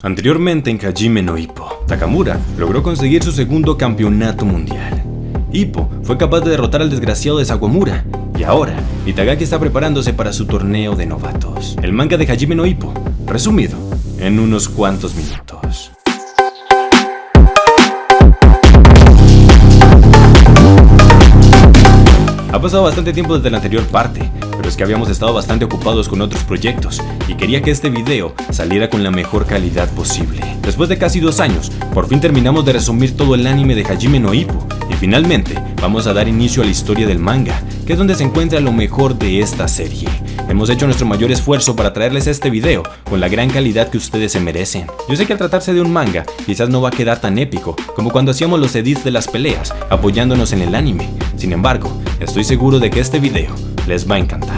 Anteriormente en Hajime no Ippo, Takamura logró conseguir su segundo campeonato mundial. Ippo fue capaz de derrotar al desgraciado de Sawamura, y ahora Itagaki está preparándose para su torneo de novatos. El manga de Hajime no Ippo, resumido en unos cuantos minutos. Ha pasado bastante tiempo desde la anterior parte, pero es que habíamos estado bastante ocupados con otros proyectos y quería que este video saliera con la mejor calidad posible. Después de casi 2 años, por fin terminamos de resumir todo el anime de Hajime no Ippo y finalmente vamos a dar inicio a la historia del manga, que es donde se encuentra lo mejor de esta serie. Hemos hecho nuestro mayor esfuerzo para traerles este video con la gran calidad que ustedes se merecen. Yo sé que al tratarse de un manga, quizás no va a quedar tan épico como cuando hacíamos los edits de las peleas, apoyándonos en el anime. Sin embargo, estoy seguro de que este video les va a encantar.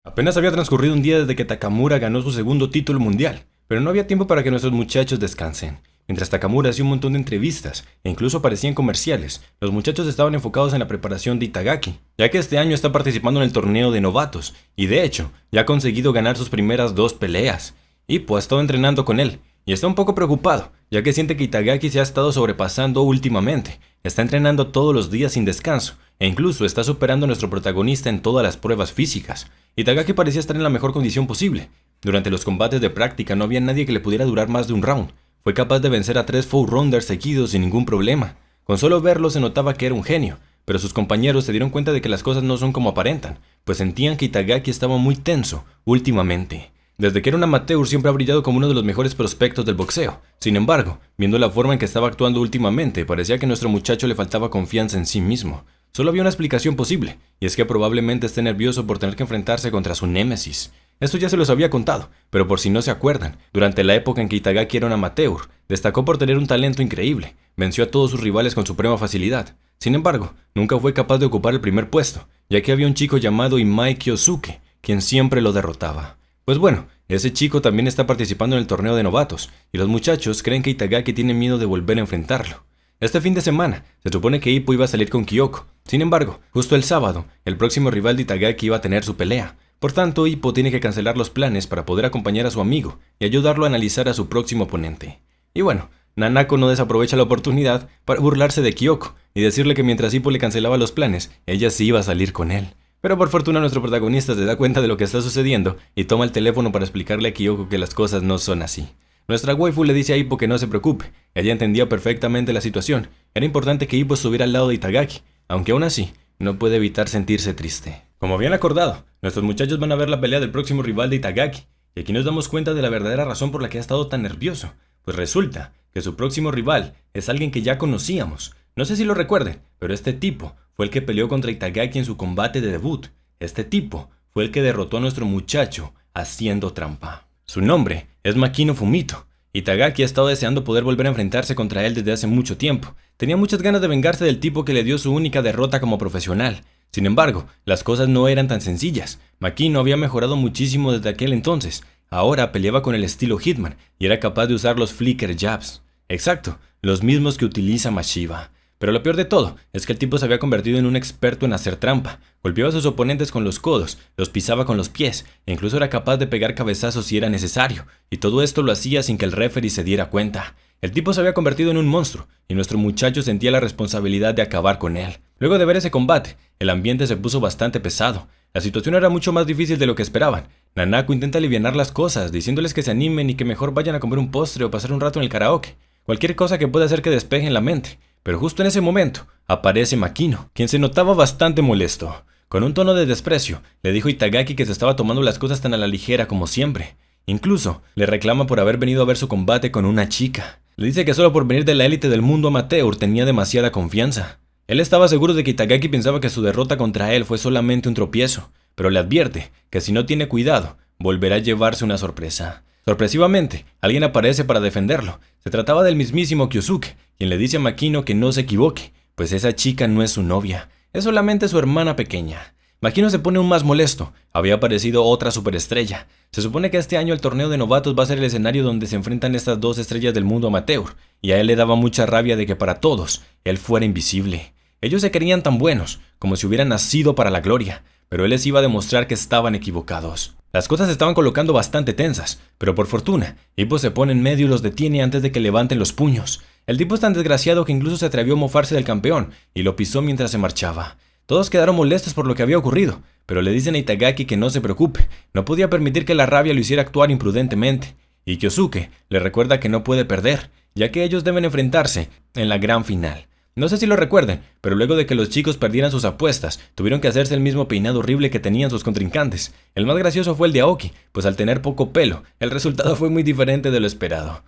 Apenas había transcurrido un día desde que Takamura ganó su segundo título mundial, pero no había tiempo para que nuestros muchachos descansen. Mientras Takamura hacía un montón de entrevistas e incluso aparecían comerciales, los muchachos estaban enfocados en la preparación de Itagaki, ya que este año está participando en el torneo de novatos y de hecho ya ha conseguido ganar sus primeras 2 peleas. Ippo ha estado entrenando con él y está un poco preocupado, ya que siente que Itagaki se ha estado sobrepasando últimamente. Está entrenando todos los días sin descanso e incluso está superando a nuestro protagonista en todas las pruebas físicas. Itagaki parecía estar en la mejor condición posible. Durante los combates de práctica no había nadie que le pudiera durar más de un round. Fue capaz de vencer a 3 four-rounders seguidos sin ningún problema. Con solo verlo se notaba que era un genio, pero sus compañeros se dieron cuenta de que las cosas no son como aparentan, pues sentían que Itagaki estaba muy tenso últimamente. Desde que era un amateur siempre ha brillado como uno de los mejores prospectos del boxeo. Sin embargo, viendo la forma en que estaba actuando últimamente, parecía que a nuestro muchacho le faltaba confianza en sí mismo. Solo había una explicación posible, y es que probablemente esté nervioso por tener que enfrentarse contra su némesis. Esto ya se los había contado, pero por si no se acuerdan, durante la época en que Itagaki era un amateur, destacó por tener un talento increíble, venció a todos sus rivales con suprema facilidad. Sin embargo, nunca fue capaz de ocupar el primer puesto, ya que había un chico llamado Imai Kyosuke, quien siempre lo derrotaba. Pues bueno, ese chico también está participando en el torneo de novatos, y los muchachos creen que Itagaki tiene miedo de volver a enfrentarlo. Este fin de semana, se supone que Ippo iba a salir con Kyoko. Sin embargo, justo el sábado, el próximo rival de Itagaki iba a tener su pelea. Por tanto, Ippo tiene que cancelar los planes para poder acompañar a su amigo y ayudarlo a analizar a su próximo oponente. Y bueno, Nanako no desaprovecha la oportunidad para burlarse de Kyoko y decirle que mientras Ippo le cancelaba los planes, ella sí iba a salir con él. Pero por fortuna nuestro protagonista se da cuenta de lo que está sucediendo y toma el teléfono para explicarle a Kyoko que las cosas no son así. Nuestra waifu le dice a Ippo que no se preocupe, ella entendía perfectamente la situación. Era importante que Ippo estuviera al lado de Itagaki, aunque aún así no puede evitar sentirse triste. Como habían acordado, nuestros muchachos van a ver la pelea del próximo rival de Itagaki, y aquí nos damos cuenta de la verdadera razón por la que ha estado tan nervioso, pues resulta que su próximo rival es alguien que ya conocíamos. No sé si lo recuerden, pero este tipo fue el que peleó contra Itagaki en su combate de debut. Este tipo fue el que derrotó a nuestro muchacho haciendo trampa. Su nombre es Makino Fumito. Itagaki ha estado deseando poder volver a enfrentarse contra él desde hace mucho tiempo. Tenía muchas ganas de vengarse del tipo que le dio su única derrota como profesional. Sin embargo, las cosas no eran tan sencillas. Makino había mejorado muchísimo desde aquel entonces. Ahora peleaba con el estilo Hitman y era capaz de usar los flicker jabs. Exacto, los mismos que utiliza Mashiba. Pero lo peor de todo es que el tipo se había convertido en un experto en hacer trampa. Golpeaba a sus oponentes con los codos, los pisaba con los pies e incluso era capaz de pegar cabezazos si era necesario. Y todo esto lo hacía sin que el referee se diera cuenta. El tipo se había convertido en un monstruo y nuestro muchacho sentía la responsabilidad de acabar con él. Luego de ver ese combate, el ambiente se puso bastante pesado. La situación era mucho más difícil de lo que esperaban. Nanako intenta alivianar las cosas, diciéndoles que se animen y que mejor vayan a comer un postre o pasar un rato en el karaoke. Cualquier cosa que pueda hacer que despejen la mente. Pero justo en ese momento, aparece Makino, quien se notaba bastante molesto. Con un tono de desprecio, le dijo a Itagaki que se estaba tomando las cosas tan a la ligera como siempre. Incluso, le reclama por haber venido a ver su combate con una chica. Le dice que solo por venir de la élite del mundo amateur tenía demasiada confianza. Él estaba seguro de que Itagaki pensaba que su derrota contra él fue solamente un tropiezo, pero le advierte que si no tiene cuidado, volverá a llevarse una sorpresa. Sorpresivamente, alguien aparece para defenderlo. Se trataba del mismísimo Kyosuke, quien le dice a Makino que no se equivoque, pues esa chica no es su novia, es solamente su hermana pequeña. Makino se pone aún más molesto. Había aparecido otra superestrella. Se supone que este año el torneo de novatos va a ser el escenario donde se enfrentan estas 2 estrellas del mundo amateur, y a él le daba mucha rabia de que para todos él fuera invisible. Ellos se creían tan buenos, como si hubieran nacido para la gloria, pero él les iba a demostrar que estaban equivocados. Las cosas se estaban colocando bastante tensas, pero por fortuna, Hippo se pone en medio y los detiene antes de que levanten los puños. El tipo es tan desgraciado que incluso se atrevió a mofarse del campeón y lo pisó mientras se marchaba. Todos quedaron molestos por lo que había ocurrido, pero le dicen a Itagaki que no se preocupe, no podía permitir que la rabia lo hiciera actuar imprudentemente. Y Kyosuke le recuerda que no puede perder, ya que ellos deben enfrentarse en la gran final. No sé si lo recuerden, pero luego de que los chicos perdieran sus apuestas, tuvieron que hacerse el mismo peinado horrible que tenían sus contrincantes. El más gracioso fue el de Aoki, pues al tener poco pelo, el resultado fue muy diferente de lo esperado.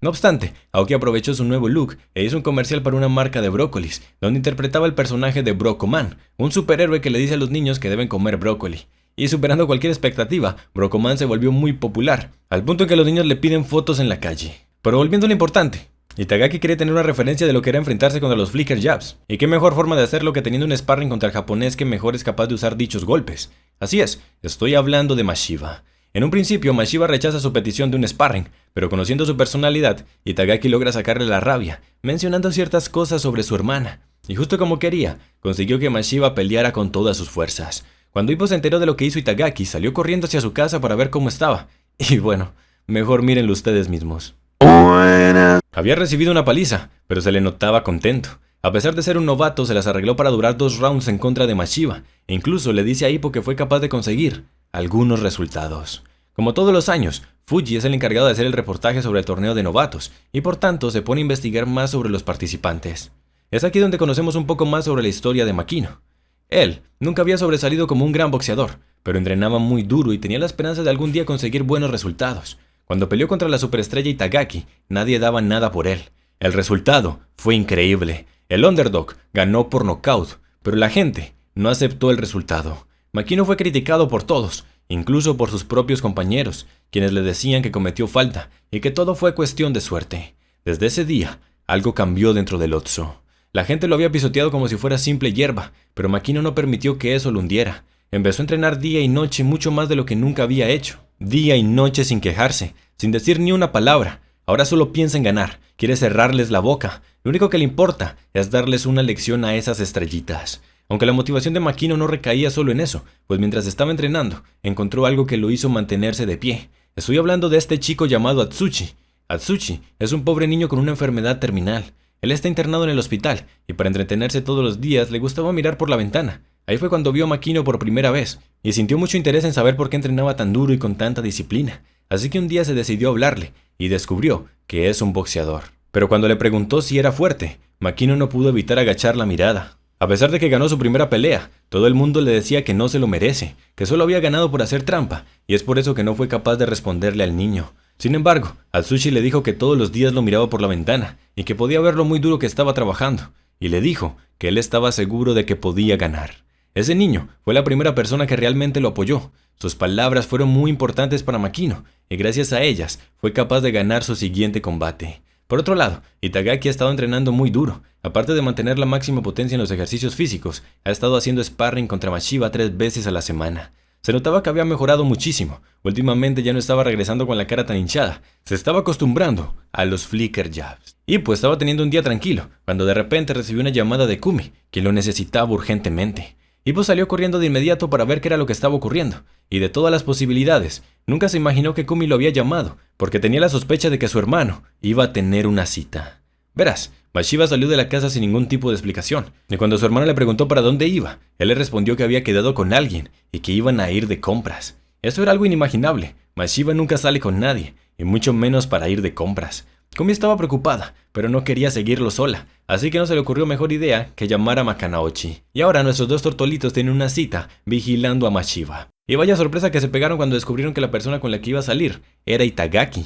No obstante, Aoki aprovechó su nuevo look e hizo un comercial para una marca de brócolis, donde interpretaba el personaje de Brocoman, un superhéroe que le dice a los niños que deben comer brócoli. Y superando cualquier expectativa, Brocoman se volvió muy popular, al punto en que los niños le piden fotos en la calle. Pero volviendo a lo importante, Itagaki quería tener una referencia de lo que era enfrentarse contra los Flicker Jabs, y qué mejor forma de hacerlo que teniendo un sparring contra el japonés que mejor es capaz de usar dichos golpes. Así es, estoy hablando de Mashiba. En un principio, Mashiba rechaza su petición de un sparring, pero conociendo su personalidad, Itagaki logra sacarle la rabia, mencionando ciertas cosas sobre su hermana, y justo como quería, consiguió que Mashiba peleara con todas sus fuerzas. Cuando Hippo se enteró de lo que hizo Itagaki, salió corriendo hacia su casa para ver cómo estaba, y bueno, mejor mírenlo ustedes mismos. Había recibido una paliza, pero se le notaba contento. A pesar de ser un novato, se las arregló para durar 2 rounds en contra de Mashiba, e incluso le dice a Hippo que fue capaz de conseguir algunos resultados. Como todos los años, Fuji es el encargado de hacer el reportaje sobre el torneo de novatos, y por tanto se pone a investigar más sobre los participantes. Es aquí donde conocemos un poco más sobre la historia de Makino. Él nunca había sobresalido como un gran boxeador, pero entrenaba muy duro y tenía la esperanza de algún día conseguir buenos resultados. Cuando peleó contra la superestrella Itagaki, nadie daba nada por él. El resultado fue increíble. El underdog ganó por nocaut, pero la gente no aceptó el resultado. Makino fue criticado por todos, incluso por sus propios compañeros, quienes le decían que cometió falta y que todo fue cuestión de suerte. Desde ese día, algo cambió dentro del Otso. La gente lo había pisoteado como si fuera simple hierba, pero Makino no permitió que eso lo hundiera. Empezó a entrenar día y noche mucho más de lo que nunca había hecho. Día y noche sin quejarse, sin decir ni una palabra. Ahora solo piensa en ganar, quiere cerrarles la boca. Lo único que le importa es darles una lección a esas estrellitas. Aunque la motivación de Makino no recaía solo en eso, pues mientras estaba entrenando, encontró algo que lo hizo mantenerse de pie. Estoy hablando de este chico llamado Atsushi. Atsushi es un pobre niño con una enfermedad terminal. Él está internado en el hospital, y para entretenerse todos los días le gustaba mirar por la ventana. Ahí fue cuando vio a Makino por primera vez, y sintió mucho interés en saber por qué entrenaba tan duro y con tanta disciplina. Así que un día se decidió a hablarle, y descubrió que es un boxeador. Pero cuando le preguntó si era fuerte, Makino no pudo evitar agachar la mirada. A pesar de que ganó su primera pelea, todo el mundo le decía que no se lo merece, que solo había ganado por hacer trampa, y es por eso que no fue capaz de responderle al niño. Sin embargo, Atsushi le dijo que todos los días lo miraba por la ventana, y que podía ver lo muy duro que estaba trabajando, y le dijo que él estaba seguro de que podía ganar. Ese niño fue la primera persona que realmente lo apoyó. Sus palabras fueron muy importantes para Makino, y gracias a ellas fue capaz de ganar su siguiente combate. Por otro lado, Itagaki ha estado entrenando muy duro. Aparte de mantener la máxima potencia en los ejercicios físicos, ha estado haciendo sparring contra Mashiba 3 veces a la semana. Se notaba que había mejorado muchísimo. Últimamente ya no estaba regresando con la cara tan hinchada. Se estaba acostumbrando a los flicker jabs. Y pues estaba teniendo un día tranquilo, cuando de repente recibió una llamada de Kumi, quien lo necesitaba urgentemente. Hippo salió corriendo de inmediato para ver qué era lo que estaba ocurriendo, y de todas las posibilidades, nunca se imaginó que Kumi lo había llamado, porque tenía la sospecha de que su hermano iba a tener una cita. Verás, Mashiba salió de la casa sin ningún tipo de explicación, y cuando su hermano le preguntó para dónde iba, él le respondió que había quedado con alguien, y que iban a ir de compras. Eso era algo inimaginable. Mashiba nunca sale con nadie, y mucho menos para ir de compras. Kumi estaba preocupada, pero no quería seguirlo sola, así que no se le ocurrió mejor idea que llamar a Makanaochi. Y ahora nuestros dos tortolitos tienen una cita vigilando a Mashiba. Y vaya sorpresa que se pegaron cuando descubrieron que la persona con la que iba a salir era Itagaki.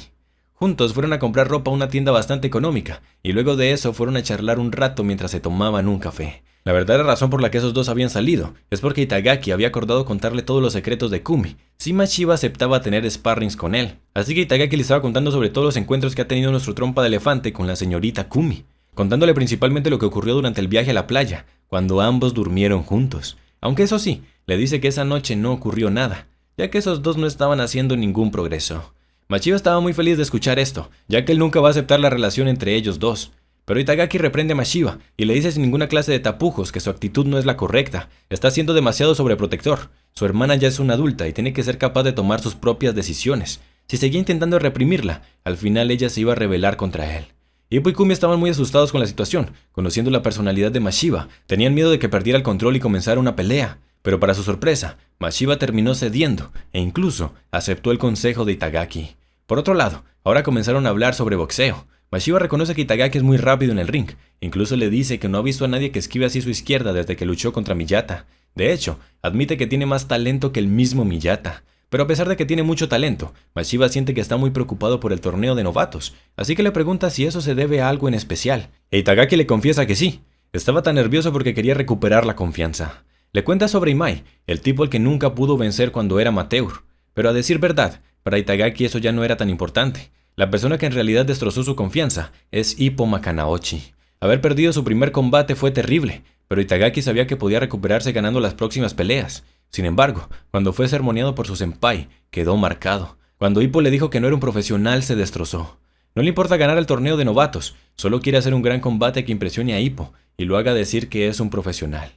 Juntos fueron a comprar ropa a una tienda bastante económica, y luego de eso fueron a charlar un rato mientras se tomaban un café. La verdadera razón por la que esos dos habían salido es porque Itagaki había acordado contarle todos los secretos de Kumi, si Mashiba aceptaba tener sparrings con él. Así que Itagaki le estaba contando sobre todos los encuentros que ha tenido nuestro trompa de elefante con la señorita Kumi, contándole principalmente lo que ocurrió durante el viaje a la playa, cuando ambos durmieron juntos. Aunque eso sí, le dice que esa noche no ocurrió nada, ya que esos dos no estaban haciendo ningún progreso. Mashiba estaba muy feliz de escuchar esto, ya que él nunca va a aceptar la relación entre ellos dos. pero Itagaki reprende a Mashiba y le dice sin ninguna clase de tapujos que su actitud no es la correcta, está siendo demasiado sobreprotector. Su hermana ya es una adulta y tiene que ser capaz de tomar sus propias decisiones. Si seguía intentando reprimirla, al final ella se iba a rebelar contra él. Ippo y Kumi estaban muy asustados con la situación. Conociendo la personalidad de Mashiba, tenían miedo de que perdiera el control y comenzara una pelea. Pero para su sorpresa, Mashiba terminó cediendo e incluso aceptó el consejo de Itagaki. Por otro lado, ahora comenzaron a hablar sobre boxeo. Mashiba reconoce que Itagaki es muy rápido en el ring. Incluso le dice que no ha visto a nadie que esquive así su izquierda desde que luchó contra Miyata. De hecho, admite que tiene más talento que el mismo Miyata. Pero a pesar de que tiene mucho talento, Mashiba siente que está muy preocupado por el torneo de novatos, así que le pregunta si eso se debe a algo en especial. E Itagaki le confiesa que sí. Estaba tan nervioso porque quería recuperar la confianza. Le cuenta sobre Imai, el tipo al que nunca pudo vencer cuando era amateur. Pero a decir verdad, para Itagaki eso ya no era tan importante. La persona que en realidad destrozó su confianza es Ippo Makanaochi. Haber perdido su primer combate fue terrible, pero Itagaki sabía que podía recuperarse ganando las próximas peleas. Sin embargo, cuando fue sermoneado por su senpai, quedó marcado. Cuando Ippo le dijo que no era un profesional, se destrozó. No le importa ganar el torneo de novatos, solo quiere hacer un gran combate que impresione a Ippo y lo haga decir que es un profesional.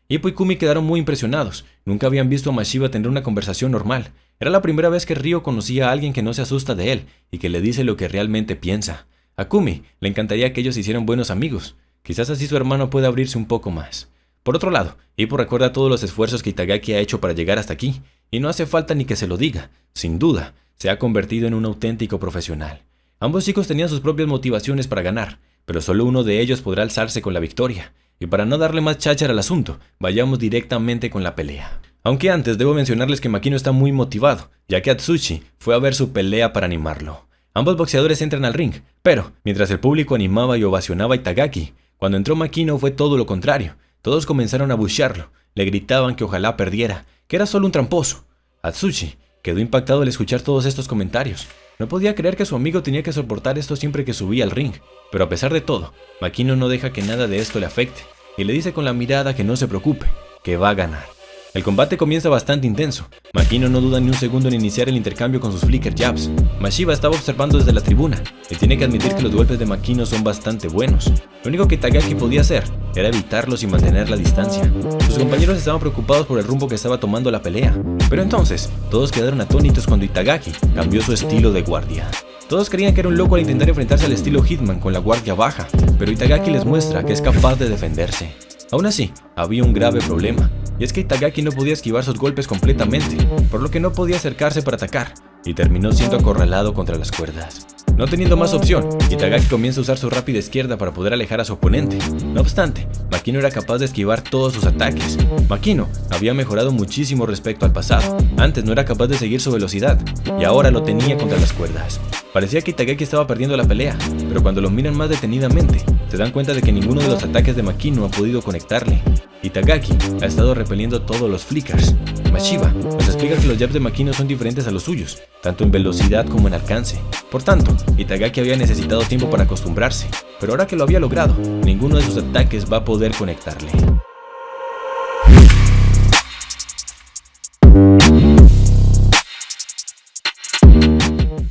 Ippo y Kumi quedaron muy impresionados. Nunca habían visto a Mashiba tener una conversación normal. Era la primera vez que Ryo conocía a alguien que no se asusta de él y que le dice lo que realmente piensa. A Kumi le encantaría que ellos hicieran buenos amigos. Quizás así su hermano pueda abrirse un poco más. Por otro lado, Ippo recuerda todos los esfuerzos que Itagaki ha hecho para llegar hasta aquí, y no hace falta ni que se lo diga. Sin duda, se ha convertido en un auténtico profesional. Ambos chicos tenían sus propias motivaciones para ganar, pero solo uno de ellos podrá alzarse con la victoria. Y para no darle más cháchara al asunto, vayamos directamente con la pelea. Aunque antes debo mencionarles que Makino está muy motivado, ya que Atsushi fue a ver su pelea para animarlo. Ambos boxeadores entran al ring, pero mientras el público animaba y ovacionaba a Itagaki, cuando entró Makino fue todo lo contrario. Todos comenzaron a abuchearlo, le gritaban que ojalá perdiera, que era solo un tramposo. Atsushi quedó impactado al escuchar todos estos comentarios. No podía creer que su amigo tenía que soportar esto siempre que subía al ring, pero a pesar de todo, Makino no deja que nada de esto le afecte, y le dice con la mirada que no se preocupe, que va a ganar. El combate comienza bastante intenso. Makino no duda ni un segundo en iniciar el intercambio con sus flicker jabs. Mashiba estaba observando desde la tribuna, y tiene que admitir que los golpes de Makino son bastante buenos. Lo único que Itagaki podía hacer era evitarlos y mantener la distancia. Sus compañeros estaban preocupados por el rumbo que estaba tomando la pelea, pero entonces todos quedaron atónitos cuando Itagaki cambió su estilo de guardia. Todos creían que era un loco al intentar enfrentarse al estilo Hitman con la guardia baja, pero Itagaki les muestra que es capaz de defenderse. Aún así, había un grave problema, y es que Itagaki no podía esquivar sus golpes completamente, por lo que no podía acercarse para atacar, y terminó siendo acorralado contra las cuerdas. No teniendo más opción, Itagaki comienza a usar su rápida izquierda para poder alejar a su oponente. No obstante, Makino era capaz de esquivar todos sus ataques. Makino había mejorado muchísimo respecto al pasado. Antes no era capaz de seguir su velocidad, y ahora lo tenía contra las cuerdas. Parecía que Itagaki estaba perdiendo la pelea, pero cuando lo miran más detenidamente, se dan cuenta de que ninguno de los ataques de Makino ha podido conectarle. Itagaki ha estado repeliendo todos los flickers. Mashiba nos explica que los jabs de Makino son diferentes a los suyos, tanto en velocidad como en alcance. Por tanto, Itagaki había necesitado tiempo para acostumbrarse, pero ahora que lo había logrado, ninguno de sus ataques va a poder conectarle.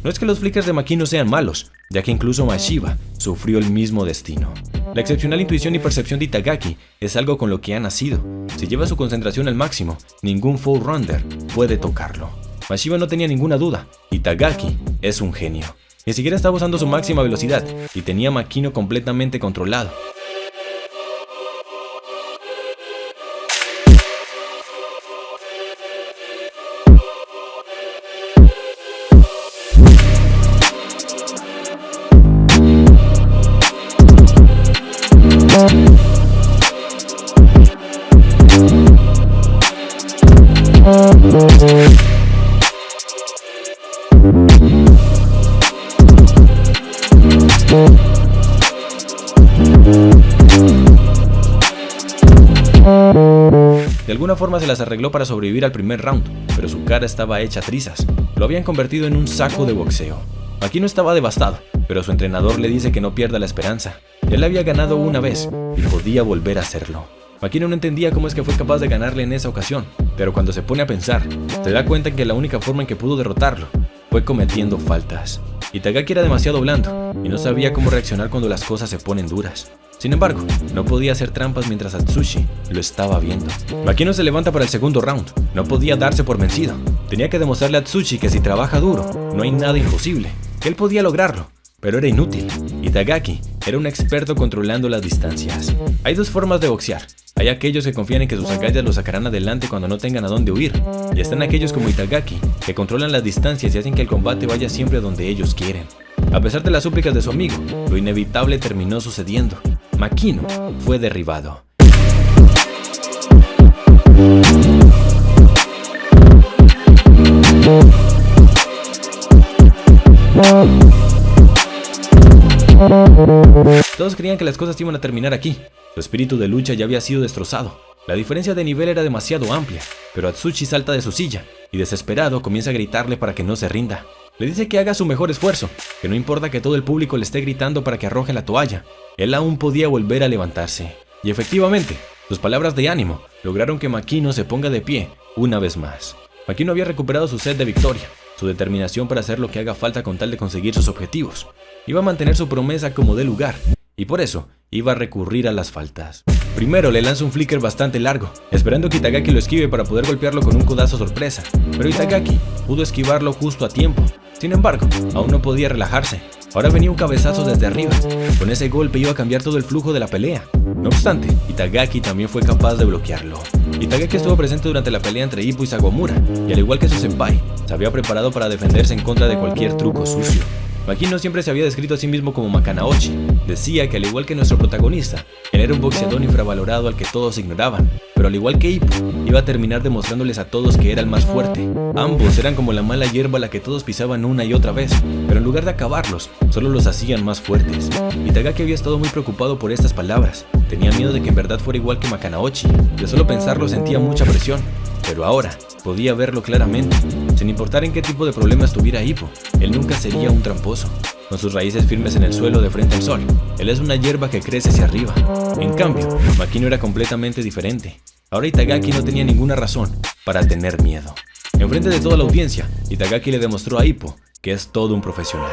No es que los flickers de Makino sean malos, ya que incluso Mashiba sufrió el mismo destino. La excepcional intuición y percepción de Itagaki es algo con lo que ha nacido. Si lleva su concentración al máximo, ningún foul rounder puede tocarlo. Mashiba no tenía ninguna duda, Itagaki es un genio. Ni siquiera estaba usando su máxima velocidad y tenía a Makino completamente controlado. De alguna forma se las arregló para sobrevivir al primer round, pero su cara estaba hecha trizas. Lo habían convertido en un saco de boxeo. Makino estaba devastado, pero su entrenador le dice que no pierda la esperanza. Él había ganado una vez y podía volver a hacerlo. Makino no entendía cómo es que fue capaz de ganarle en esa ocasión, pero cuando se pone a pensar, se da cuenta que la única forma en que pudo derrotarlo fue cometiendo faltas. Itagaki era demasiado blando y no sabía cómo reaccionar cuando las cosas se ponen duras. Sin embargo, no podía hacer trampas mientras Atsushi lo estaba viendo. Makino se levanta para el segundo round. No podía darse por vencido. Tenía que demostrarle a Atsushi que si trabaja duro, no hay nada imposible, que él podía lograrlo. Pero era inútil. Itagaki era un experto controlando las distancias. Hay dos formas de boxear. Hay aquellos que confían en que sus agallas los sacarán adelante cuando no tengan a dónde huir. Y están aquellos como Itagaki, que controlan las distancias y hacen que el combate vaya siempre donde ellos quieren. A pesar de las súplicas de su amigo, lo inevitable terminó sucediendo. Makino fue derribado. Todos creían que las cosas iban a terminar aquí. Su espíritu de lucha ya había sido destrozado. La diferencia de nivel era demasiado amplia, pero Atsushi salta de su silla y desesperado comienza a gritarle para que no se rinda. Le dice que haga su mejor esfuerzo, que no importa que todo el público le esté gritando para que arroje la toalla, él aún podía volver a levantarse. Y efectivamente, sus palabras de ánimo lograron que Makino se ponga de pie una vez más. Makino había recuperado su sed de victoria, su determinación para hacer lo que haga falta con tal de conseguir sus objetivos. Iba a mantener su promesa como de lugar, y por eso iba a recurrir a las faltas. Primero le lanza un flicker bastante largo, esperando que Itagaki lo esquive para poder golpearlo con un codazo sorpresa, pero Itagaki pudo esquivarlo justo a tiempo. Sin embargo, aún no podía relajarse. Ahora venía un cabezazo desde arriba. Con ese golpe iba a cambiar todo el flujo de la pelea. No obstante, Itagaki también fue capaz de bloquearlo. Itagaki estuvo presente durante la pelea entre Ippo y Sawamura, y al igual que su senpai, se había preparado para defenderse en contra de cualquier truco sucio. Makino siempre se había descrito a sí mismo como Makanaochi. Decía que al igual que nuestro protagonista, él era un boxeador infravalorado al que todos ignoraban, pero al igual que Ippo, iba a terminar demostrándoles a todos que era el más fuerte. Ambos eran como la mala hierba a la que todos pisaban una y otra vez, pero en lugar de acabarlos, solo los hacían más fuertes. Itagaki había estado muy preocupado por estas palabras. Tenía miedo de que en verdad fuera igual que Makanaochi. De solo pensarlo sentía mucha presión, pero ahora podía verlo claramente. Sin importar en qué tipo de problema estuviera Ippo, él nunca sería un tramposo. Con sus raíces firmes en el suelo de frente al sol, él es una hierba que crece hacia arriba. En cambio, Makino era completamente diferente. Ahora Itagaki no tenía ninguna razón para tener miedo. Enfrente de toda la audiencia, Itagaki le demostró a Ippo que es todo un profesional.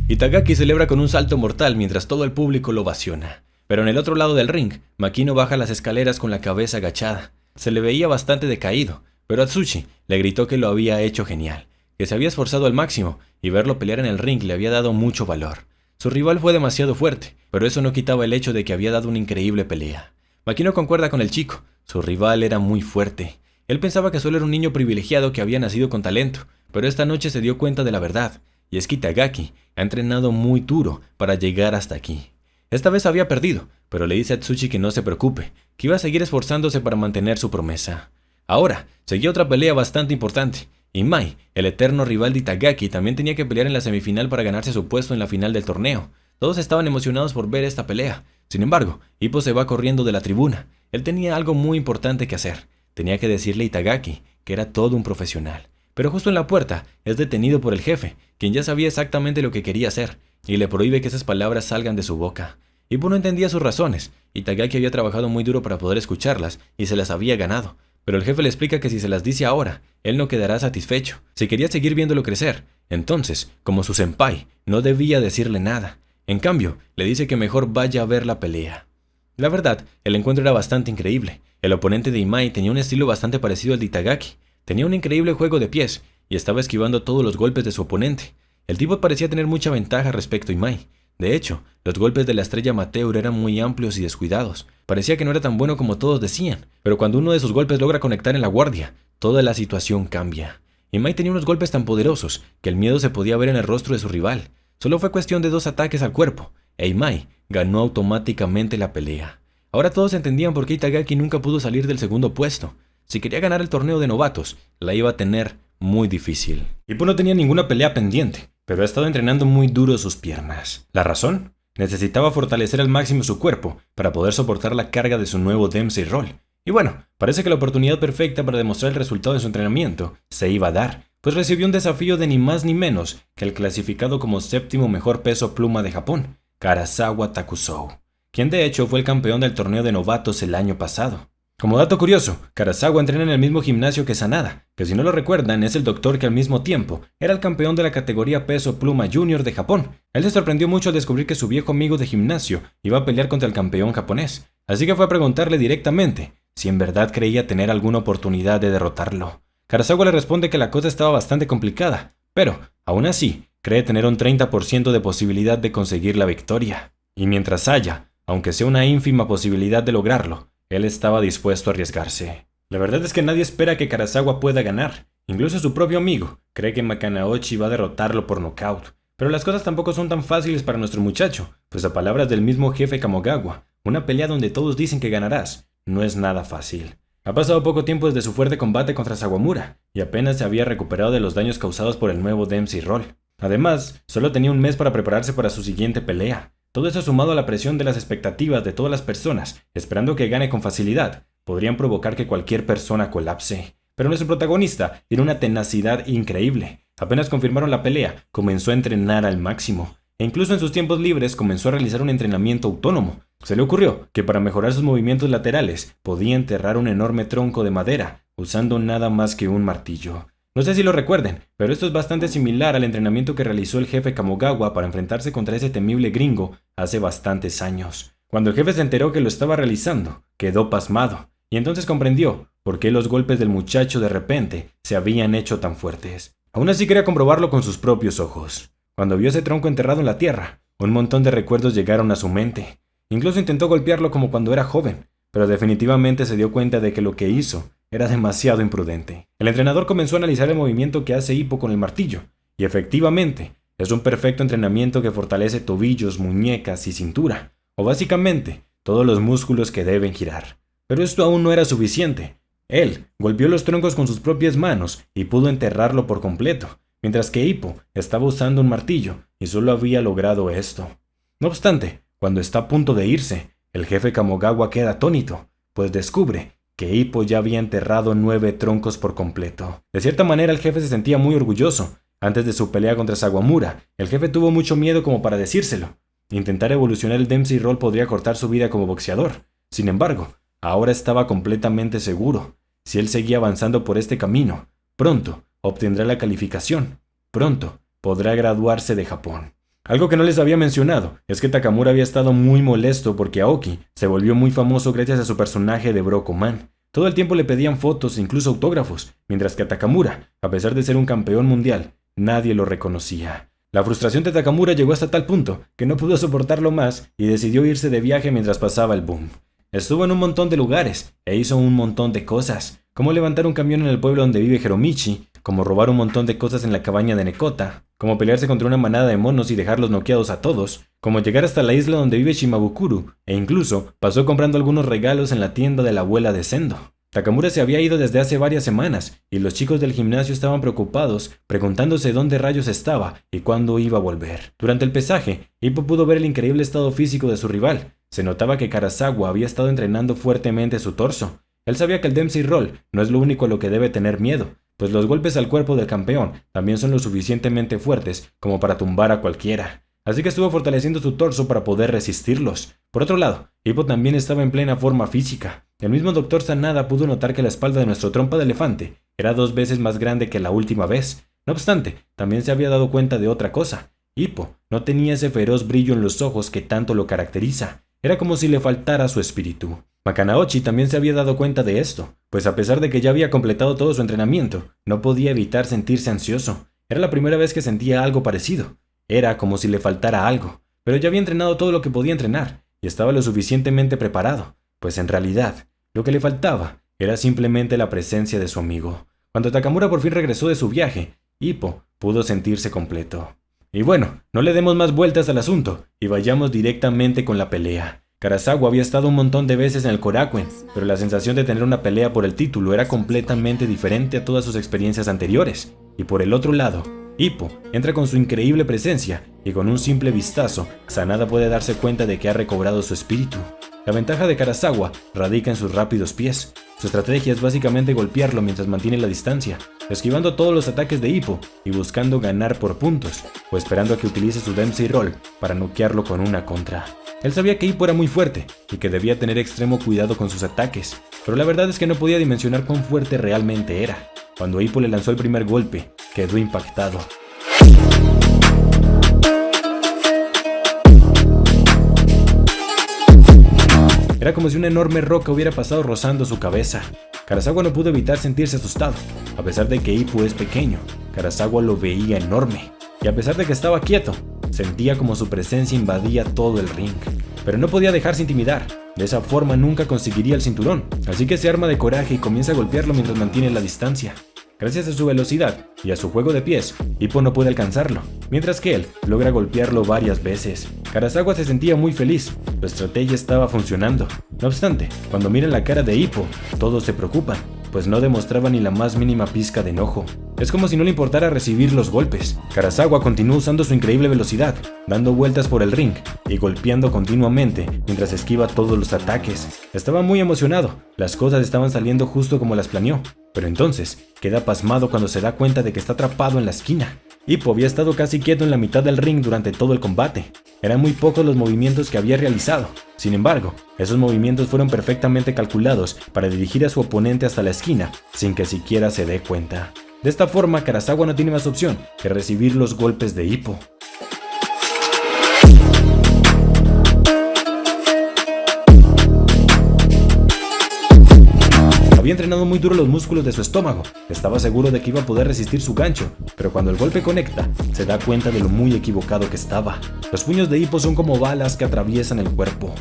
Itagaki celebra con un salto mortal mientras todo el público lo ovaciona. Pero en el otro lado del ring, Makino baja las escaleras con la cabeza agachada. Se le veía bastante decaído, pero Atsushi le gritó que lo había hecho genial, que se había esforzado al máximo y verlo pelear en el ring le había dado mucho valor. Su rival fue demasiado fuerte, pero eso no quitaba el hecho de que había dado una increíble pelea. Makino concuerda con el chico, su rival era muy fuerte. Él pensaba que solo era un niño privilegiado que había nacido con talento, pero esta noche se dio cuenta de la verdad, y es que Itagaki ha entrenado muy duro para llegar hasta aquí. Esta vez había perdido, pero le dice a Atsushi que no se preocupe, que iba a seguir esforzándose para mantener su promesa. Ahora, seguía otra pelea bastante importante. Imai, el eterno rival de Itagaki, también tenía que pelear en la semifinal para ganarse su puesto en la final del torneo. Todos estaban emocionados por ver esta pelea. Sin embargo, Ippo se va corriendo de la tribuna. Él tenía algo muy importante que hacer. Tenía que decirle a Itagaki que era todo un profesional. Pero justo en la puerta es detenido por el jefe, quien ya sabía exactamente lo que quería hacer, y le prohíbe que esas palabras salgan de su boca. Ippo no entendía sus razones. Itagaki había trabajado muy duro para poder escucharlas y se las había ganado. Pero el jefe le explica que si se las dice ahora, él no quedará satisfecho. Si quería seguir viéndolo crecer, entonces, como su senpai, no debía decirle nada. En cambio, le dice que mejor vaya a ver la pelea. La verdad, el encuentro era bastante increíble. El oponente de Imai tenía un estilo bastante parecido al de Itagaki. Tenía un increíble juego de pies y estaba esquivando todos los golpes de su oponente. El tipo parecía tener mucha ventaja respecto a Imai. De hecho, los golpes de la estrella amateur eran muy amplios y descuidados. Parecía que no era tan bueno como todos decían, pero cuando uno de sus golpes logra conectar en la guardia, toda la situación cambia. Imai tenía unos golpes tan poderosos que el miedo se podía ver en el rostro de su rival. Solo fue cuestión de 2 ataques al cuerpo, e Imai ganó automáticamente la pelea. Ahora todos entendían por qué Itagaki nunca pudo salir del segundo puesto. Si quería ganar el torneo de novatos, la iba a tener muy difícil. Ippo no tenía ninguna pelea pendiente, pero ha estado entrenando muy duro sus piernas. ¿La razón? Necesitaba fortalecer al máximo su cuerpo para poder soportar la carga de su nuevo Dempsey Roll. Y bueno, parece que la oportunidad perfecta para demostrar el resultado de su entrenamiento se iba a dar, pues recibió un desafío de ni más ni menos que el clasificado como séptimo mejor peso pluma de Japón, Karasawa Takusou, quien de hecho fue el campeón del torneo de novatos el año pasado. Como dato curioso, Karasawa entrena en el mismo gimnasio que Sanada, que si no lo recuerdan es el doctor que al mismo tiempo era el campeón de la categoría peso pluma junior de Japón. Él se sorprendió mucho al descubrir que su viejo amigo de gimnasio iba a pelear contra el campeón japonés, así que fue a preguntarle directamente si en verdad creía tener alguna oportunidad de derrotarlo. Karasawa le responde que la cosa estaba bastante complicada, pero, aún así, cree tener un 30% de posibilidad de conseguir la victoria. Y mientras haya, aunque sea una ínfima posibilidad de lograrlo, él estaba dispuesto a arriesgarse. La verdad es que nadie espera que Karasawa pueda ganar. Incluso su propio amigo cree que Makanaochi va a derrotarlo por nocaut. Pero las cosas tampoco son tan fáciles para nuestro muchacho, pues a palabras del mismo jefe Kamogawa, una pelea donde todos dicen que ganarás no es nada fácil. Ha pasado poco tiempo desde su fuerte combate contra Sawamura, y apenas se había recuperado de los daños causados por el nuevo Dempsey Roll. Además, solo tenía un mes para prepararse para su siguiente pelea. Todo eso sumado a la presión de las expectativas de todas las personas, esperando que gane con facilidad, podrían provocar que cualquier persona colapse. Pero nuestro protagonista tiene una tenacidad increíble. Apenas confirmaron la pelea, comenzó a entrenar al máximo. E incluso en sus tiempos libres comenzó a realizar un entrenamiento autónomo. Se le ocurrió que para mejorar sus movimientos laterales podía enterrar un enorme tronco de madera usando nada más que un martillo. No sé si lo recuerden, pero esto es bastante similar al entrenamiento que realizó el jefe Kamogawa para enfrentarse contra ese temible gringo hace bastantes años. Cuando el jefe se enteró que lo estaba realizando, quedó pasmado, y entonces comprendió por qué los golpes del muchacho de repente se habían hecho tan fuertes. Aún así quería comprobarlo con sus propios ojos. Cuando vio ese tronco enterrado en la tierra, un montón de recuerdos llegaron a su mente. Incluso intentó golpearlo como cuando era joven, pero definitivamente se dio cuenta de que lo que hizo era demasiado imprudente. El entrenador comenzó a analizar el movimiento que hace Hippo con el martillo, y efectivamente, es un perfecto entrenamiento que fortalece tobillos, muñecas y cintura, o básicamente, todos los músculos que deben girar. Pero esto aún no era suficiente. Él golpeó los troncos con sus propias manos y pudo enterrarlo por completo, mientras que Hippo estaba usando un martillo y solo había logrado esto. No obstante, cuando está a punto de irse, el jefe Kamogawa queda atónito, pues descubre que Hippo ya había enterrado 9 troncos por completo. De cierta manera el jefe se sentía muy orgulloso. Antes de su pelea contra Sawamura, el jefe tuvo mucho miedo como para decírselo. Intentar evolucionar el Dempsey Roll podría cortar su vida como boxeador. Sin embargo, ahora estaba completamente seguro. Si él seguía avanzando por este camino, pronto obtendrá la calificación. Pronto podrá graduarse de Japón. Algo que no les había mencionado es que Takamura había estado muy molesto porque Aoki se volvió muy famoso gracias a su personaje de Broco Man. Todo el tiempo le pedían fotos e incluso autógrafos, mientras que a Takamura, a pesar de ser un campeón mundial, nadie lo reconocía. La frustración de Takamura llegó hasta tal punto que no pudo soportarlo más y decidió irse de viaje mientras pasaba el boom. Estuvo en un montón de lugares e hizo un montón de cosas, como levantar un camión en el pueblo donde vive Hiromichi, como robar un montón de cosas en la cabaña de Nekota, como pelearse contra una manada de monos y dejarlos noqueados a todos, como llegar hasta la isla donde vive Shimabukuro, e incluso pasó comprando algunos regalos en la tienda de la abuela de Sendo. Takamura se había ido desde hace varias semanas, y los chicos del gimnasio estaban preocupados, preguntándose dónde rayos estaba y cuándo iba a volver. Durante el pesaje, Hippo pudo ver el increíble estado físico de su rival. Se notaba que Karasawa había estado entrenando fuertemente su torso. Él sabía que el Dempsey Roll no es lo único a lo que debe tener miedo, pues los golpes al cuerpo del campeón también son lo suficientemente fuertes como para tumbar a cualquiera. Así que estuvo fortaleciendo su torso para poder resistirlos. Por otro lado, Hippo también estaba en plena forma física. El mismo Dr. Sanada pudo notar que la espalda de nuestro trompa de elefante era 2 veces más grande que la última vez. No obstante, también se había dado cuenta de otra cosa. Hippo no tenía ese feroz brillo en los ojos que tanto lo caracteriza. Era como si le faltara su espíritu. Makanaochi también se había dado cuenta de esto, pues a pesar de que ya había completado todo su entrenamiento, no podía evitar sentirse ansioso. Era la primera vez que sentía algo parecido. Era como si le faltara algo, pero ya había entrenado todo lo que podía entrenar, y estaba lo suficientemente preparado, pues en realidad, lo que le faltaba era simplemente la presencia de su amigo. Cuando Takamura por fin regresó de su viaje, Hippo pudo sentirse completo. Y bueno, no le demos más vueltas al asunto, y vayamos directamente con la pelea. Karasawa había estado un montón de veces en el Korakuen, pero la sensación de tener una pelea por el título era completamente diferente a todas sus experiencias anteriores. Y por el otro lado, Hippo entra con su increíble presencia, y con un simple vistazo, Sanada puede darse cuenta de que ha recobrado su espíritu. La ventaja de Karazawa radica en sus rápidos pies. Su estrategia es básicamente golpearlo mientras mantiene la distancia, esquivando todos los ataques de Hippo y buscando ganar por puntos, o esperando a que utilice su Dempsey Roll para noquearlo con una contra. Él sabía que Hippo era muy fuerte y que debía tener extremo cuidado con sus ataques, pero la verdad es que no podía dimensionar cuán fuerte realmente era. Cuando Hippo le lanzó el primer golpe, quedó impactado. Era como si una enorme roca hubiera pasado rozando su cabeza. Karazawa no pudo evitar sentirse asustado. A pesar de que Hippo es pequeño, Karazawa lo veía enorme. Y a pesar de que estaba quieto, sentía como su presencia invadía todo el ring. Pero no podía dejarse intimidar. De esa forma nunca conseguiría el cinturón. Así que se arma de coraje y comienza a golpearlo mientras mantiene la distancia. Gracias a su velocidad y a su juego de pies, Hippo no puede alcanzarlo, mientras que él logra golpearlo varias veces. Karazawa se sentía muy feliz, su estrategia estaba funcionando. No obstante, cuando miran la cara de Hippo, todos se preocupan, pues no demostraba ni la más mínima pizca de enojo. Es como si no le importara recibir los golpes. Karazawa continuó usando su increíble velocidad, dando vueltas por el ring y golpeando continuamente mientras esquiva todos los ataques. Estaba muy emocionado, las cosas estaban saliendo justo como las planeó. Pero entonces, queda pasmado cuando se da cuenta de que está atrapado en la esquina. Hippo había estado casi quieto en la mitad del ring durante todo el combate. Eran muy pocos los movimientos que había realizado. Sin embargo, esos movimientos fueron perfectamente calculados para dirigir a su oponente hasta la esquina, sin que siquiera se dé cuenta. De esta forma, Karazawa no tiene más opción que recibir los golpes de Hippo. Había entrenado muy duro los músculos de su estómago, estaba seguro de que iba a poder resistir su gancho, pero cuando el golpe conecta, se da cuenta de lo muy equivocado que estaba. Los puños de Hippo son como balas que atraviesan el cuerpo.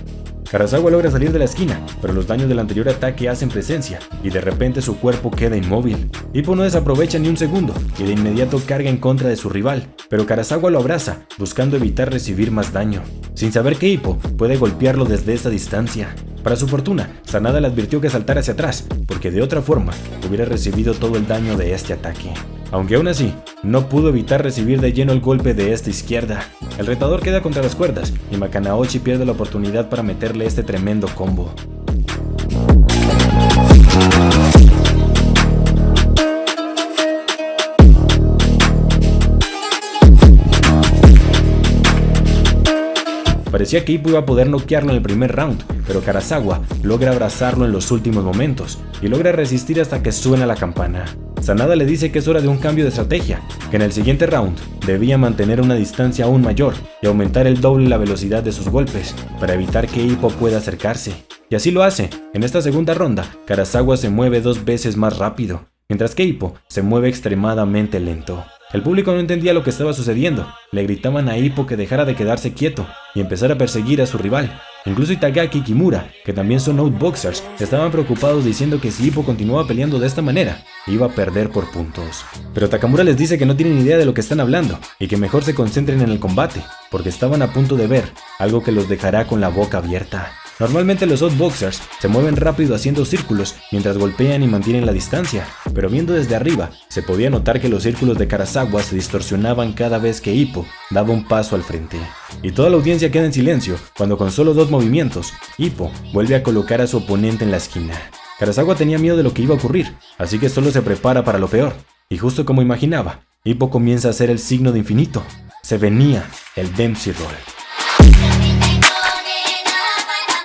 Karazawa logra salir de la esquina, pero los daños del anterior ataque hacen presencia, y de repente su cuerpo queda inmóvil. Hippo no desaprovecha ni un segundo, y de inmediato carga en contra de su rival, pero Karazawa lo abraza, buscando evitar recibir más daño, sin saber que Hippo puede golpearlo desde esa distancia. Para su fortuna, Sanada le advirtió que saltara hacia atrás, porque de otra forma hubiera recibido todo el daño de este ataque. Aunque aún así, no pudo evitar recibir de lleno el golpe de esta izquierda. El retador queda contra las cuerdas y Makanaochi pierde la oportunidad para meterle este tremendo combo. Parecía que Hippo iba a poder noquearlo en el primer round, pero Karazawa logra abrazarlo en los últimos momentos y logra resistir hasta que suena la campana. Sanada le dice que es hora de un cambio de estrategia, que en el siguiente round debía mantener una distancia aún mayor y aumentar el doble la velocidad de sus golpes para evitar que Hippo pueda acercarse. Y así lo hace. En esta segunda ronda, Karazawa se mueve 2 veces más rápido, mientras que Hippo se mueve extremadamente lento. El público no entendía lo que estaba sucediendo, le gritaban a Hippo que dejara de quedarse quieto y empezara a perseguir a su rival. Incluso Itagaki y Kimura, que también son outboxers, estaban preocupados diciendo que si Hippo continuaba peleando de esta manera, iba a perder por puntos. Pero Takamura les dice que no tienen idea de lo que están hablando y que mejor se concentren en el combate, porque estaban a punto de ver algo que los dejará con la boca abierta. Normalmente los outboxers se mueven rápido haciendo círculos mientras golpean y mantienen la distancia, pero viendo desde arriba se podía notar que los círculos de Karazawa se distorsionaban cada vez que Hippo daba un paso al frente. Y toda la audiencia queda en silencio cuando con solo 2 movimientos, Hippo vuelve a colocar a su oponente en la esquina. Karazawa tenía miedo de lo que iba a ocurrir, así que solo se prepara para lo peor. Y justo como imaginaba, Hippo comienza a hacer el signo de infinito. Se venía el Dempsey Roll.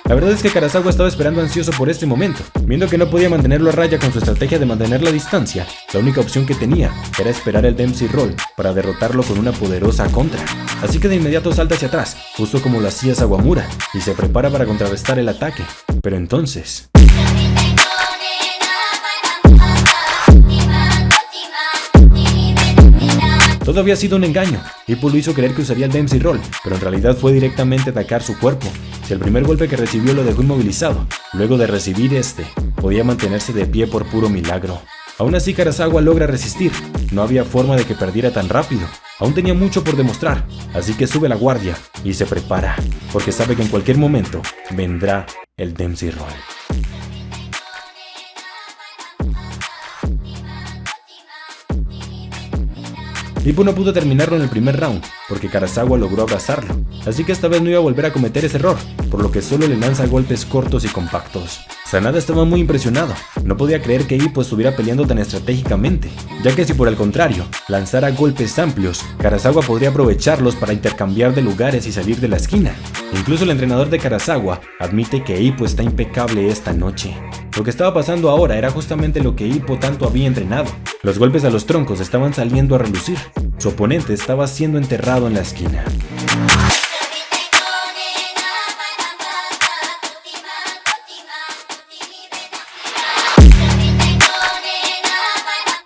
La verdad es que Karazawa estaba esperando ansioso por este momento. Viendo que no podía mantenerlo a raya con su estrategia de mantener la distancia, la única opción que tenía era esperar el Dempsey Roll para derrotarlo con una poderosa contra. Así que de inmediato salta hacia atrás, justo como lo hacía Sawamura, y se prepara para contrarrestar el ataque. Pero entonces... todo había sido un engaño. Hippo lo hizo creer que usaría el Dempsey Roll, pero en realidad fue directamente atacar su cuerpo. Si el primer golpe que recibió lo dejó inmovilizado, luego de recibir este, podía mantenerse de pie por puro milagro. Aún así Karazawa logra resistir, no había forma de que perdiera tan rápido, aún tenía mucho por demostrar, así que sube la guardia y se prepara, porque sabe que en cualquier momento vendrá el Dempsey Roll. Ippo no pudo terminarlo en el primer round, porque Karazawa logró abrazarlo, así que esta vez no iba a volver a cometer ese error, por lo que solo le lanza golpes cortos y compactos. Sanada estaba muy impresionado, no podía creer que Ippo estuviera peleando tan estratégicamente, ya que si por el contrario lanzara golpes amplios, Karazawa podría aprovecharlos para intercambiar de lugares y salir de la esquina. Incluso el entrenador de Karazawa admite que Ippo está impecable esta noche. Lo que estaba pasando ahora era justamente lo que Ippo tanto había entrenado. Los golpes a los troncos estaban saliendo a relucir. Su oponente estaba siendo enterrado en la esquina.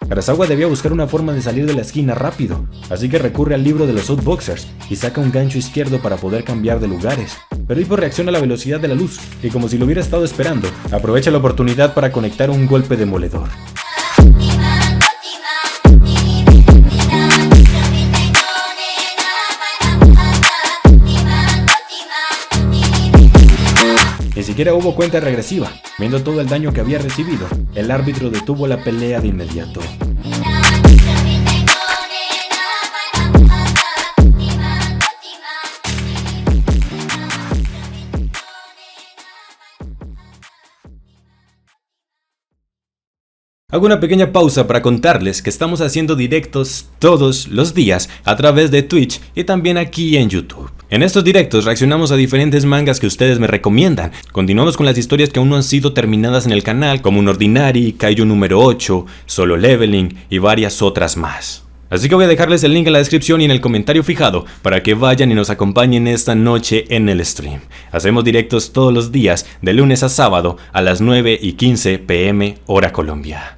Karazawa debía buscar una forma de salir de la esquina rápido, así que recurre al libro de los Outboxers y saca un gancho izquierdo para poder cambiar de lugares. Pero Ippo reacciona a la velocidad de la luz y, como si lo hubiera estado esperando, aprovecha la oportunidad para conectar un golpe demoledor. Ni siquiera hubo cuenta regresiva. Viendo todo el daño que había recibido, el árbitro detuvo la pelea de inmediato. Hago una pequeña pausa para contarles que estamos haciendo directos todos los días a través de Twitch y también aquí en YouTube. En estos directos reaccionamos a diferentes mangas que ustedes me recomiendan. Continuamos con las historias que aún no han sido terminadas en el canal, como Un Ordinary, Kaiju número 8, Solo Leveling y varias otras más. Así que voy a dejarles el link en la descripción y en el comentario fijado para que vayan y nos acompañen esta noche en el stream. Hacemos directos todos los días, de lunes a sábado, a las 9:15 p.m. hora Colombia.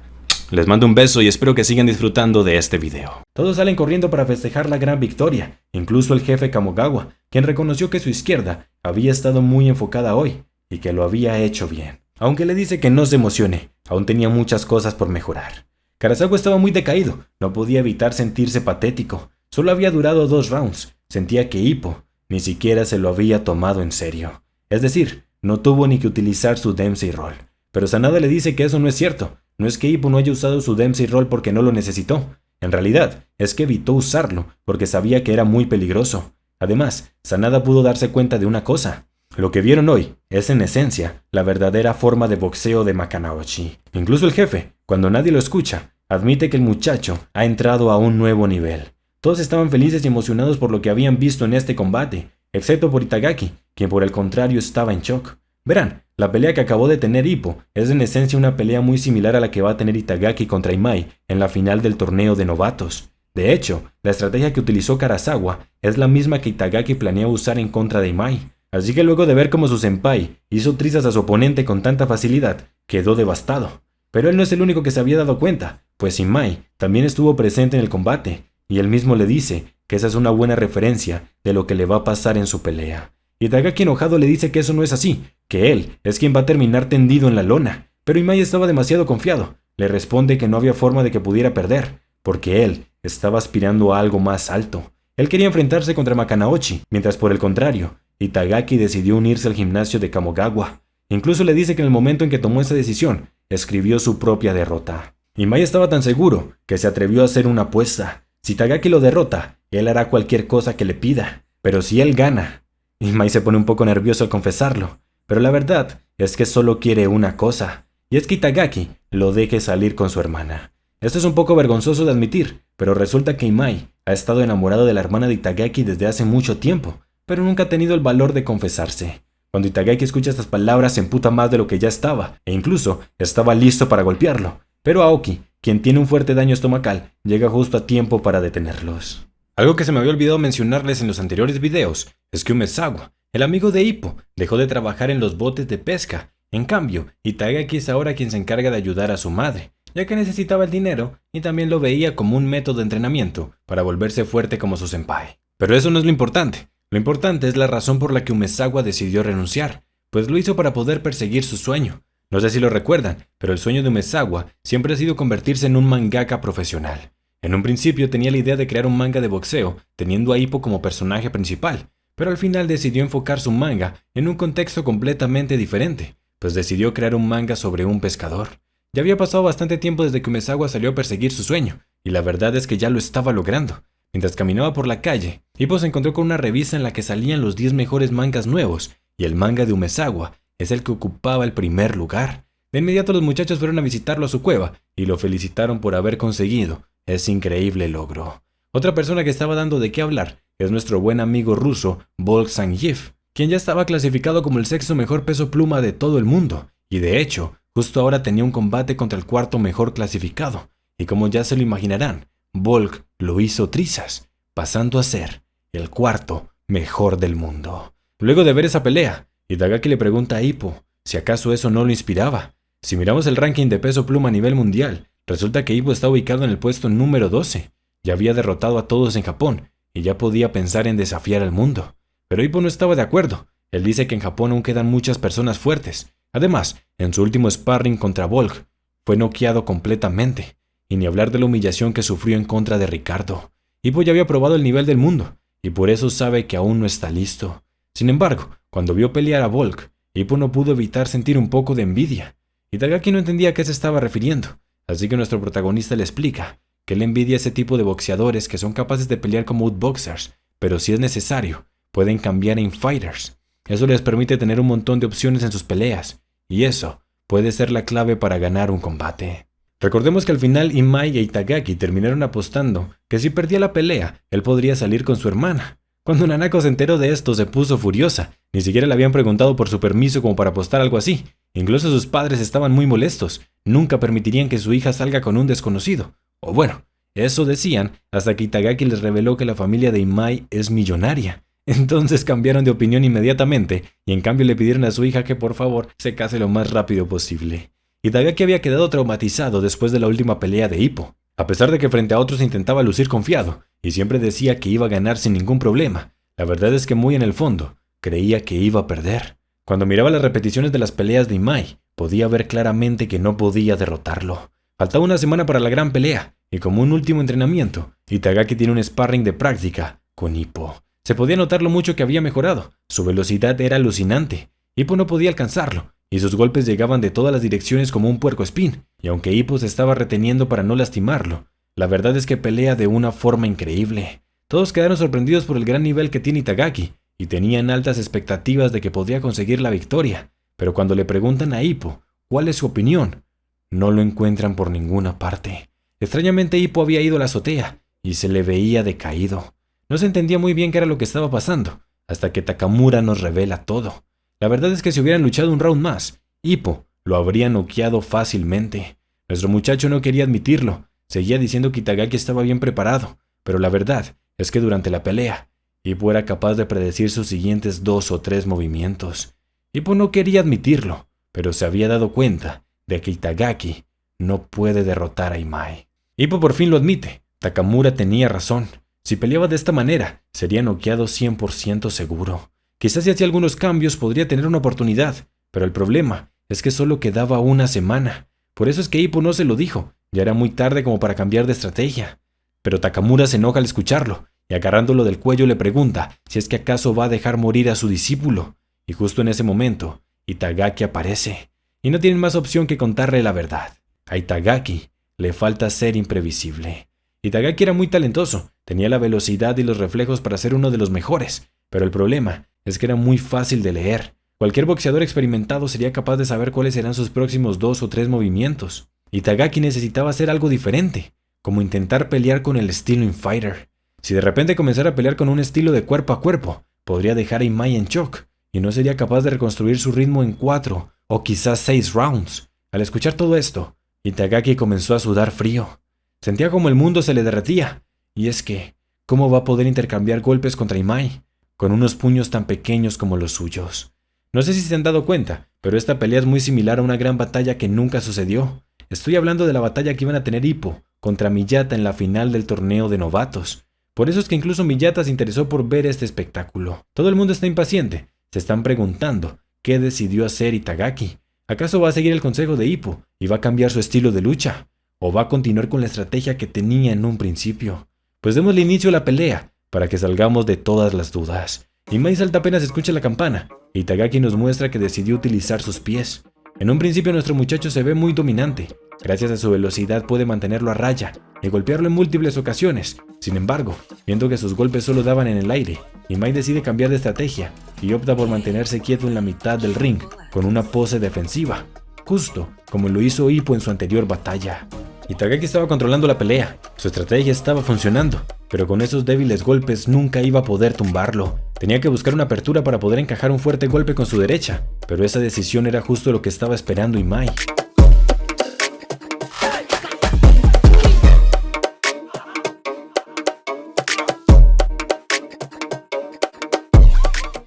Les mando un beso y espero que sigan disfrutando de este video. Todos salen corriendo para festejar la gran victoria, incluso el jefe Kamogawa, quien reconoció que su izquierda había estado muy enfocada hoy y que lo había hecho bien. Aunque le dice que no se emocione, aún tenía muchas cosas por mejorar. Karazawa estaba muy decaído, no podía evitar sentirse patético. Solo había durado 2 rounds, sentía que Ippo ni siquiera se lo había tomado en serio. Es decir, no tuvo ni que utilizar su Dempsey Roll. Pero Sanada le dice que eso no es cierto. No es que Ippo no haya usado su Dempsey Roll porque no lo necesitó. En realidad, es que evitó usarlo porque sabía que era muy peligroso. Además, Sanada pudo darse cuenta de una cosa. Lo que vieron hoy es en esencia la verdadera forma de boxeo de Makanaochi. Incluso el jefe, cuando nadie lo escucha, admite que el muchacho ha entrado a un nuevo nivel. Todos estaban felices y emocionados por lo que habían visto en este combate, excepto por Itagaki, quien por el contrario estaba en shock. Verán, la pelea que acabó de tener Ippo es en esencia una pelea muy similar a la que va a tener Itagaki contra Imai en la final del torneo de novatos. De hecho, la estrategia que utilizó Karazawa es la misma que Itagaki planea usar en contra de Imai. Así que luego de ver cómo su senpai hizo trizas a su oponente con tanta facilidad, quedó devastado. Pero él no es el único que se había dado cuenta, pues Imai también estuvo presente en el combate, y él mismo le dice que esa es una buena referencia de lo que le va a pasar en su pelea. Itagaki enojado le dice que eso no es así, que él es quien va a terminar tendido en la lona, pero Imai estaba demasiado confiado. Le responde que no había forma de que pudiera perder, porque él estaba aspirando a algo más alto. Él quería enfrentarse contra Makanaochi, mientras por el contrario, Itagaki decidió unirse al gimnasio de Kamogawa. Incluso le dice que en el momento en que tomó esa decisión, escribió su propia derrota. Imai estaba tan seguro que se atrevió a hacer una apuesta. Si Itagaki lo derrota, él hará cualquier cosa que le pida, pero si él gana... Imai se pone un poco nervioso al confesarlo, pero la verdad es que solo quiere una cosa, y es que Itagaki lo deje salir con su hermana. Esto es un poco vergonzoso de admitir, pero resulta que Imai ha estado enamorado de la hermana de Itagaki desde hace mucho tiempo, pero nunca ha tenido el valor de confesarse. Cuando Itagaki escucha estas palabras se emputa más de lo que ya estaba, e incluso estaba listo para golpearlo, pero Aoki, quien tiene un fuerte daño estomacal, llega justo a tiempo para detenerlos. Algo que se me había olvidado mencionarles en los anteriores videos es que Umezawa, el amigo de Ippo, dejó de trabajar en los botes de pesca. En cambio, Itagaki es ahora quien se encarga de ayudar a su madre, ya que necesitaba el dinero y también lo veía como un método de entrenamiento para volverse fuerte como su senpai. Pero eso no es lo importante. Lo importante es la razón por la que Umezawa decidió renunciar, pues lo hizo para poder perseguir su sueño. No sé si lo recuerdan, pero el sueño de Umezawa siempre ha sido convertirse en un mangaka profesional. En un principio tenía la idea de crear un manga de boxeo, teniendo a Ippo como personaje principal, pero al final decidió enfocar su manga en un contexto completamente diferente, pues decidió crear un manga sobre un pescador. Ya había pasado bastante tiempo desde que Umezawa salió a perseguir su sueño, y la verdad es que ya lo estaba logrando. Mientras caminaba por la calle, Hippo se encontró con una revista en la que salían los 10 mejores mangas nuevos, y el manga de Umezawa es el que ocupaba el primer lugar. De inmediato los muchachos fueron a visitarlo a su cueva y lo felicitaron por haber conseguido ese increíble logro. Otra persona que estaba dando de qué hablar es nuestro buen amigo ruso Volk Zangief, quien ya estaba clasificado como el sexto mejor peso pluma de todo el mundo, y de hecho, justo ahora tenía un combate contra el cuarto mejor clasificado, y como ya se lo imaginarán, Volk lo hizo trizas, pasando a ser el cuarto mejor del mundo. Luego de ver esa pelea, Itagaki le pregunta a Hippo si acaso eso no lo inspiraba. Si miramos el ranking de peso pluma a nivel mundial, resulta que Hippo está ubicado en el puesto número 12. Ya había derrotado a todos en Japón y ya podía pensar en desafiar al mundo. Pero Hippo no estaba de acuerdo. Él dice que en Japón aún quedan muchas personas fuertes. Además, en su último sparring contra Volk, fue noqueado completamente. Y ni hablar de la humillación que sufrió en contra de Ricardo. Hippo ya había probado el nivel del mundo, y por eso sabe que aún no está listo. Sin embargo, cuando vio pelear a Volk, Hippo no pudo evitar sentir un poco de envidia. Itagaki no entendía a qué se estaba refiriendo, así que nuestro protagonista le explica que él envidia ese tipo de boxeadores que son capaces de pelear como outboxers, pero si es necesario, pueden cambiar en fighters. Eso les permite tener un montón de opciones en sus peleas, y eso puede ser la clave para ganar un combate. Recordemos que al final Imai e Itagaki terminaron apostando que si perdía la pelea, él podría salir con su hermana. Cuando Nanako se enteró de esto se puso furiosa, ni siquiera le habían preguntado por su permiso como para apostar algo así. Incluso sus padres estaban muy molestos, nunca permitirían que su hija salga con un desconocido. O bueno, eso decían hasta que Itagaki les reveló que la familia de Imai es millonaria. Entonces cambiaron de opinión inmediatamente y en cambio le pidieron a su hija que por favor se case lo más rápido posible. Itagaki había quedado traumatizado después de la última pelea de Hippo. A pesar de que frente a otros intentaba lucir confiado y siempre decía que iba a ganar sin ningún problema, la verdad es que muy en el fondo creía que iba a perder. Cuando miraba las repeticiones de las peleas de Imai, podía ver claramente que no podía derrotarlo. Faltaba una semana para la gran pelea, y como un último entrenamiento, Itagaki tiene un sparring de práctica con Hippo. Se podía notar lo mucho que había mejorado, su velocidad era alucinante, Hippo no podía alcanzarlo, y sus golpes llegaban de todas las direcciones como un puercoespín, y aunque Hippo se estaba reteniendo para no lastimarlo, la verdad es que pelea de una forma increíble. Todos quedaron sorprendidos por el gran nivel que tiene Itagaki, y tenían altas expectativas de que podría conseguir la victoria, pero cuando le preguntan a Hippo cuál es su opinión, no lo encuentran por ninguna parte. Extrañamente Hippo había ido a la azotea, y se le veía decaído. No se entendía muy bien qué era lo que estaba pasando, hasta que Takamura nos revela todo. La verdad es que si hubieran luchado un round más, Hippo lo habría noqueado fácilmente. Nuestro muchacho no quería admitirlo, seguía diciendo que Itagaki estaba bien preparado, pero la verdad es que durante la pelea, Hippo era capaz de predecir sus siguientes 2 o 3 movimientos. Hippo no quería admitirlo, pero se había dado cuenta de que Itagaki no puede derrotar a Imai. Hippo por fin lo admite, Takamura tenía razón. Si peleaba de esta manera, sería noqueado 100% seguro. Quizás si hacía algunos cambios podría tener una oportunidad, pero el problema es que solo quedaba una semana. Por eso es que Hippo no se lo dijo, ya era muy tarde como para cambiar de estrategia. Pero Takamura se enoja al escucharlo, y agarrándolo del cuello le pregunta si es que acaso va a dejar morir a su discípulo. Y justo en ese momento, Itagaki aparece, y no tienen más opción que contarle la verdad. A Itagaki le falta ser imprevisible. Itagaki era muy talentoso, tenía la velocidad y los reflejos para ser uno de los mejores, pero el problema es que era muy fácil de leer. Cualquier boxeador experimentado sería capaz de saber cuáles serán sus próximos 2 o 3 movimientos. Itagaki necesitaba hacer algo diferente, como intentar pelear con el estilo Infighter. Si de repente comenzara a pelear con un estilo de cuerpo a cuerpo, podría dejar a Imai en shock, y no sería capaz de reconstruir su ritmo en 4 o quizás 6 rounds. Al escuchar todo esto, Itagaki comenzó a sudar frío. Sentía como el mundo se le derretía, y es que, ¿cómo va a poder intercambiar golpes contra Imai con unos puños tan pequeños como los suyos? No sé si se han dado cuenta, pero esta pelea es muy similar a una gran batalla que nunca sucedió. Estoy hablando de la batalla que iban a tener Hippo contra Miyata en la final del torneo de novatos. Por eso es que incluso Miyata se interesó por ver este espectáculo. Todo el mundo está impaciente. Se están preguntando qué decidió hacer Itagaki. ¿Acaso va a seguir el consejo de Hippo y va a cambiar su estilo de lucha? ¿O va a continuar con la estrategia que tenía en un principio? Pues démosle inicio a la pelea para que salgamos de todas las dudas. Imai salta apenas escucha la campana. Itagaki nos muestra que decidió utilizar sus pies. En un principio nuestro muchacho se ve muy dominante, Gracias a su velocidad puede mantenerlo a raya y golpearlo en múltiples ocasiones. Sin embargo, viendo que sus golpes solo daban en el aire, Imai decide cambiar de estrategia y opta por mantenerse quieto en la mitad del ring con una pose defensiva, justo como lo hizo Ippo en su anterior batalla. Itagaki estaba controlando la pelea, su estrategia estaba funcionando, pero con esos débiles golpes nunca iba a poder tumbarlo. Tenía que buscar una apertura para poder encajar un fuerte golpe con su derecha, pero esa decisión era justo lo que estaba esperando Imai.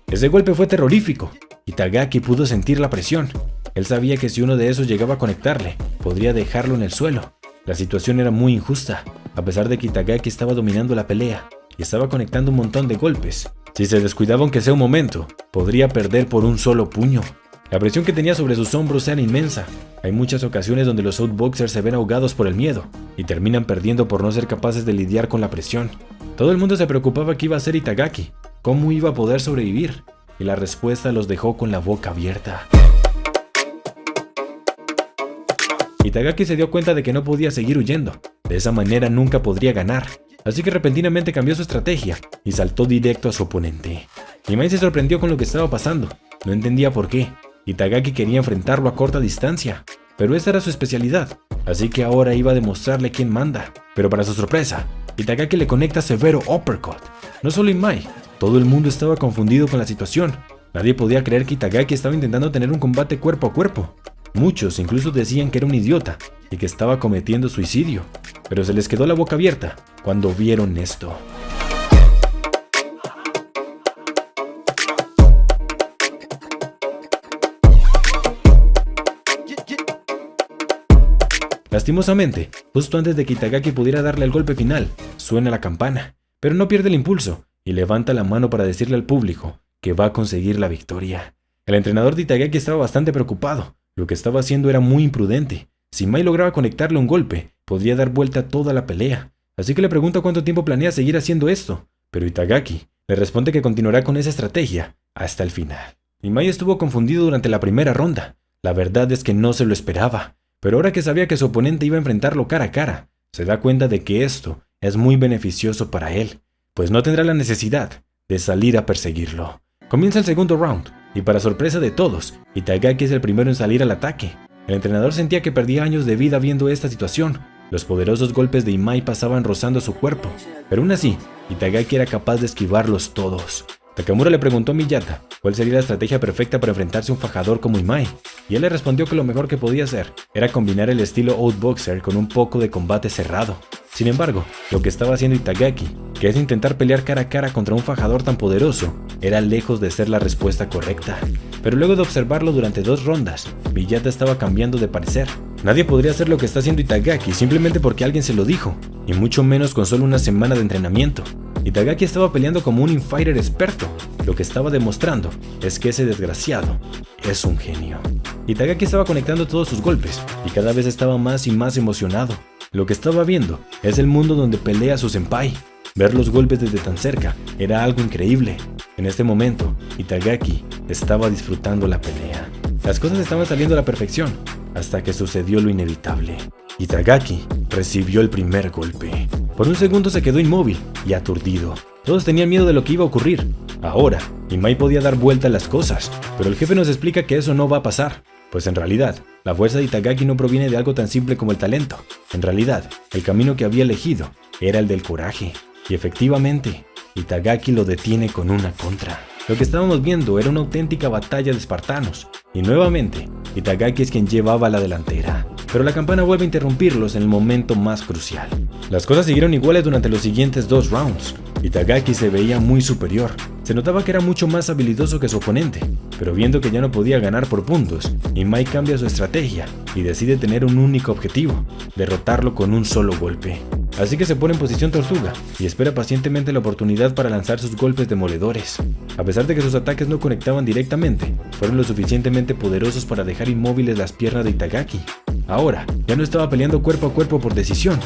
Ese golpe fue terrorífico. Itagaki pudo sentir la presión. Él sabía que si uno de esos llegaba a conectarle, podría dejarlo en el suelo. La situación era muy injusta, a pesar de que Itagaki estaba dominando la pelea y estaba conectando un montón de golpes. Si se descuidaba aunque sea un momento, podría perder por un solo puño. La presión que tenía sobre sus hombros era inmensa. Hay muchas ocasiones donde los outboxers se ven ahogados por el miedo y terminan perdiendo por no ser capaces de lidiar con la presión. Todo el mundo se preocupaba qué iba a hacer Itagaki, cómo iba a poder sobrevivir, y la respuesta los dejó con la boca abierta. Itagaki se dio cuenta de que no podía seguir huyendo, de esa manera nunca podría ganar, así que repentinamente cambió su estrategia y saltó directo a su oponente. Imai se sorprendió con lo que estaba pasando, no entendía por qué. Itagaki quería enfrentarlo a corta distancia, pero esa era su especialidad, así que ahora iba a demostrarle quién manda. Pero para su sorpresa, Itagaki le conecta severo uppercut. No solo Imai, todo el mundo estaba confundido con la situación. Nadie podía creer que Itagaki estaba intentando tener un combate cuerpo a cuerpo. Muchos incluso decían que era un idiota y que estaba cometiendo suicidio, pero se les quedó la boca abierta cuando vieron esto. Lastimosamente, justo antes de que Itagaki pudiera darle el golpe final, suena la campana, pero no pierde el impulso y levanta la mano para decirle al público que va a conseguir la victoria. El entrenador de Itagaki estaba bastante preocupado. Lo que estaba haciendo era muy imprudente. Si Imai lograba conectarle un golpe, podría dar vuelta a toda la pelea. Así que le pregunta cuánto tiempo planea seguir haciendo esto, pero Itagaki le responde que continuará con esa estrategia hasta el final. Imai estuvo confundido durante la primera ronda. La verdad es que no se lo esperaba, pero ahora que sabía que su oponente iba a enfrentarlo cara a cara, se da cuenta de que esto es muy beneficioso para él, pues no tendrá la necesidad de salir a perseguirlo. Comienza el segundo round, y para sorpresa de todos, Itagaki es el primero en salir al ataque. El entrenador sentía que perdía años de vida viendo esta situación. Los poderosos golpes de Imai pasaban rozando su cuerpo, pero aún así, Itagaki era capaz de esquivarlos todos. Takamura le preguntó a Miyata cuál sería la estrategia perfecta para enfrentarse a un fajador como Imai, y él le respondió que lo mejor que podía hacer era combinar el estilo outboxer con un poco de combate cerrado. Sin embargo, lo que estaba haciendo Itagaki, que es intentar pelear cara a cara contra un fajador tan poderoso, era lejos de ser la respuesta correcta. Pero luego de observarlo durante 2 rondas, Miyata estaba cambiando de parecer. Nadie podría hacer lo que está haciendo Itagaki simplemente porque alguien se lo dijo, y mucho menos con solo una semana de entrenamiento. Itagaki estaba peleando como un infighter experto. Lo que estaba demostrando es que ese desgraciado es un genio. Itagaki estaba conectando todos sus golpes y cada vez estaba más y más emocionado. Lo que estaba viendo es el mundo donde pelea su senpai. Ver los golpes desde tan cerca era algo increíble. En este momento, Itagaki estaba disfrutando la pelea. Las cosas estaban saliendo a la perfección, hasta que sucedió lo inevitable. Itagaki recibió el primer golpe. Por un segundo se quedó inmóvil y aturdido. Todos tenían miedo de lo que iba a ocurrir. Ahora, Imai podía dar vuelta a las cosas, pero el jefe nos explica que eso no va a pasar. Pues en realidad, la fuerza de Itagaki no proviene de algo tan simple como el talento. En realidad, el camino que había elegido era el del coraje. Y efectivamente, Itagaki lo detiene con una contra. Lo que estábamos viendo era una auténtica batalla de espartanos. Y nuevamente, Itagaki es quien llevaba la delantera. Pero la campana vuelve a interrumpirlos en el momento más crucial. Las cosas siguieron iguales durante los siguientes 2 rounds. Itagaki se veía muy superior. Se notaba que era mucho más habilidoso que su oponente, pero viendo que ya no podía ganar por puntos, Imai cambia su estrategia y decide tener un único objetivo: derrotarlo con un solo golpe. Así que se pone en posición tortuga y espera pacientemente la oportunidad para lanzar sus golpes demoledores. A pesar de que sus ataques no conectaban directamente, fueron lo suficientemente poderosos para dejar inmóviles las piernas de Itagaki. Ahora, ya no estaba peleando cuerpo a cuerpo por decisión,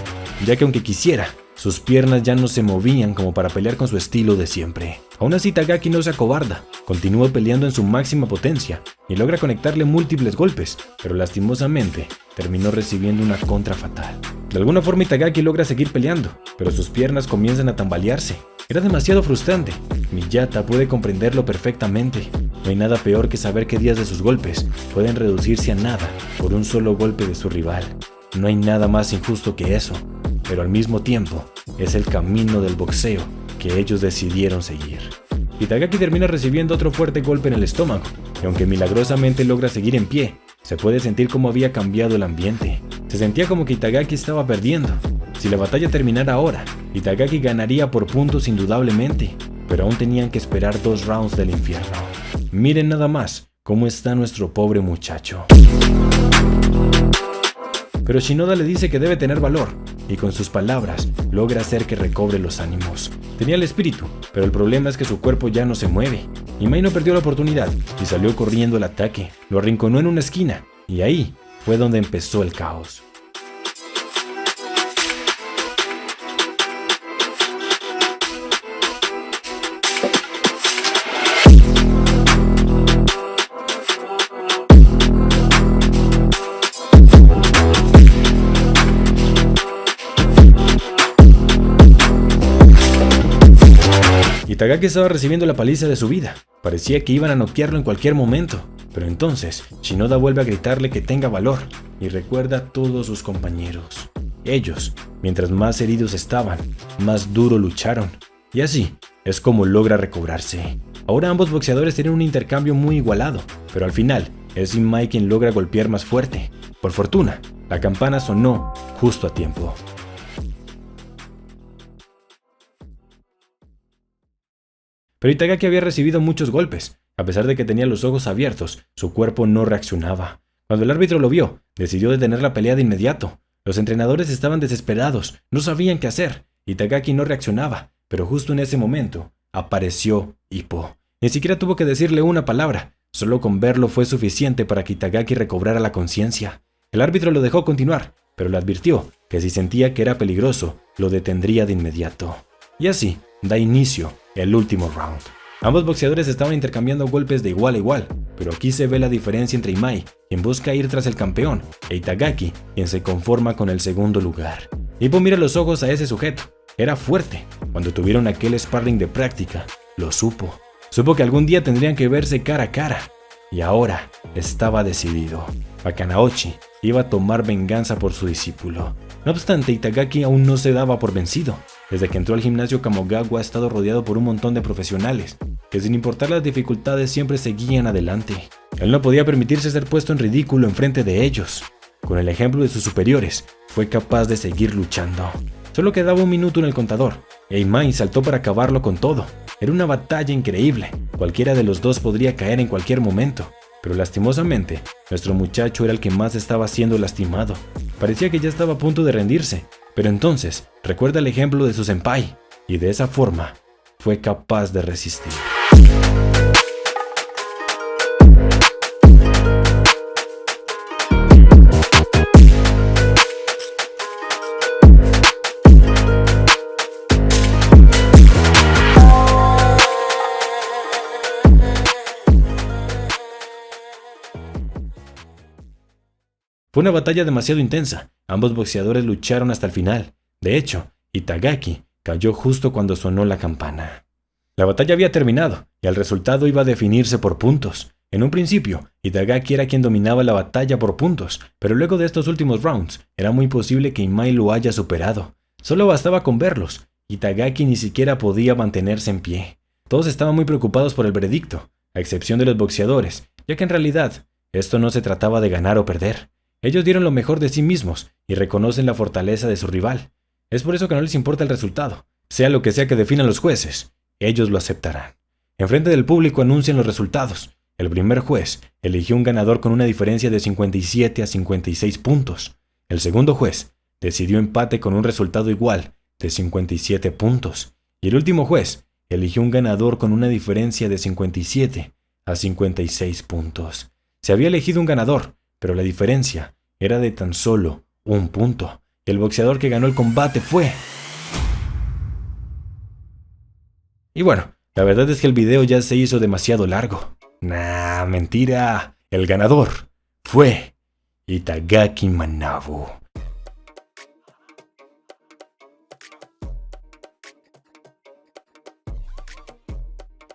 ya que aunque quisiera, sus piernas ya no se movían como para pelear con su estilo de siempre. Aún así, Itagaki no se acobarda, continúa peleando en su máxima potencia y logra conectarle múltiples golpes, pero lastimosamente terminó recibiendo una contra fatal. De alguna forma Itagaki logra seguir peleando, pero sus piernas comienzan a tambalearse. Era demasiado frustrante. Miyata puede comprenderlo perfectamente. No hay nada peor que saber que días de sus golpes pueden reducirse a nada por un solo golpe de su rival. No hay nada más injusto que eso, pero al mismo tiempo es el camino del boxeo que ellos decidieron seguir. Itagaki termina recibiendo otro fuerte golpe en el estómago, y aunque milagrosamente logra seguir en pie, se puede sentir cómo había cambiado el ambiente. Se sentía como que Itagaki estaba perdiendo. Si la batalla terminara ahora, Itagaki ganaría por puntos indudablemente, pero aún tenían que esperar 2 rounds del infierno. Miren nada más cómo está nuestro pobre muchacho. Pero Shinoda le dice que debe tener valor, y con sus palabras logra hacer que recobre los ánimos. Tenía el espíritu, pero el problema es que su cuerpo ya no se mueve. Imai no perdió la oportunidad y salió corriendo al ataque. Lo arrinconó en una esquina, y ahí fue donde empezó el caos. Itagaki estaba recibiendo la paliza de su vida. Parecía que iban a noquearlo en cualquier momento. Pero entonces, Shinoda vuelve a gritarle que tenga valor y recuerda a todos sus compañeros. Ellos, mientras más heridos estaban, más duro lucharon. Y así es como logra recobrarse. Ahora ambos boxeadores tienen un intercambio muy igualado, pero al final es Imai quien logra golpear más fuerte. Por fortuna, la campana sonó justo a tiempo. Pero Itagaki había recibido muchos golpes. A pesar de que tenía los ojos abiertos, su cuerpo no reaccionaba. Cuando el árbitro lo vio, decidió detener la pelea de inmediato. Los entrenadores estaban desesperados, no sabían qué hacer. Itagaki no reaccionaba, pero justo en ese momento apareció Ippo. Ni siquiera tuvo que decirle una palabra, solo con verlo fue suficiente para que Itagaki recobrara la conciencia. El árbitro lo dejó continuar, pero le advirtió que si sentía que era peligroso, lo detendría de inmediato. Y así da inicio el último round. Ambos boxeadores estaban intercambiando golpes de igual a igual, pero aquí se ve la diferencia entre Imai, quien busca ir tras el campeón, e Itagaki, quien se conforma con el segundo lugar. Ippo mira los ojos a ese sujeto. Era fuerte. Cuando tuvieron aquel sparring de práctica, lo supo. Supo que algún día tendrían que verse cara a cara. Y ahora estaba decidido. Bakanaochi iba a tomar venganza por su discípulo. No obstante, Itagaki aún no se daba por vencido. Desde que entró al gimnasio Kamogawa ha estado rodeado por un montón de profesionales, que sin importar las dificultades siempre seguían adelante. Él no podía permitirse ser puesto en ridículo enfrente de ellos. Con el ejemplo de sus superiores, fue capaz de seguir luchando. Solo quedaba 1 minuto en el contador, e Imai saltó para acabarlo con todo. Era una batalla increíble, cualquiera de los dos podría caer en cualquier momento. Pero lastimosamente, nuestro muchacho era el que más estaba siendo lastimado. Parecía que ya estaba a punto de rendirse, pero entonces recuerda el ejemplo de su senpai, y de esa forma fue capaz de resistir. Fue una batalla demasiado intensa. Ambos boxeadores lucharon hasta el final. De hecho, Itagaki cayó justo cuando sonó la campana. La batalla había terminado y el resultado iba a definirse por puntos. En un principio, Itagaki era quien dominaba la batalla por puntos, pero luego de estos últimos rounds, era muy posible que Imai lo haya superado. Solo bastaba con verlos. Itagaki ni siquiera podía mantenerse en pie. Todos estaban muy preocupados por el veredicto, a excepción de los boxeadores, ya que en realidad, esto no se trataba de ganar o perder. Ellos dieron lo mejor de sí mismos y reconocen la fortaleza de su rival. Es por eso que no les importa el resultado. Sea lo que sea que definan los jueces, ellos lo aceptarán. Enfrente del público anuncian los resultados. El primer juez eligió un ganador con una diferencia de 57 a 56 puntos. El segundo juez decidió empate con un resultado igual de 57 puntos. Y el último juez eligió un ganador con una diferencia de 57 a 56 puntos. Se había elegido un ganador, pero la diferencia era de tan solo 1 punto. El boxeador que ganó el combate fue... Y bueno, La verdad es que el video ya se hizo demasiado largo. Nah, mentira. El ganador fue Itagaki Manabu.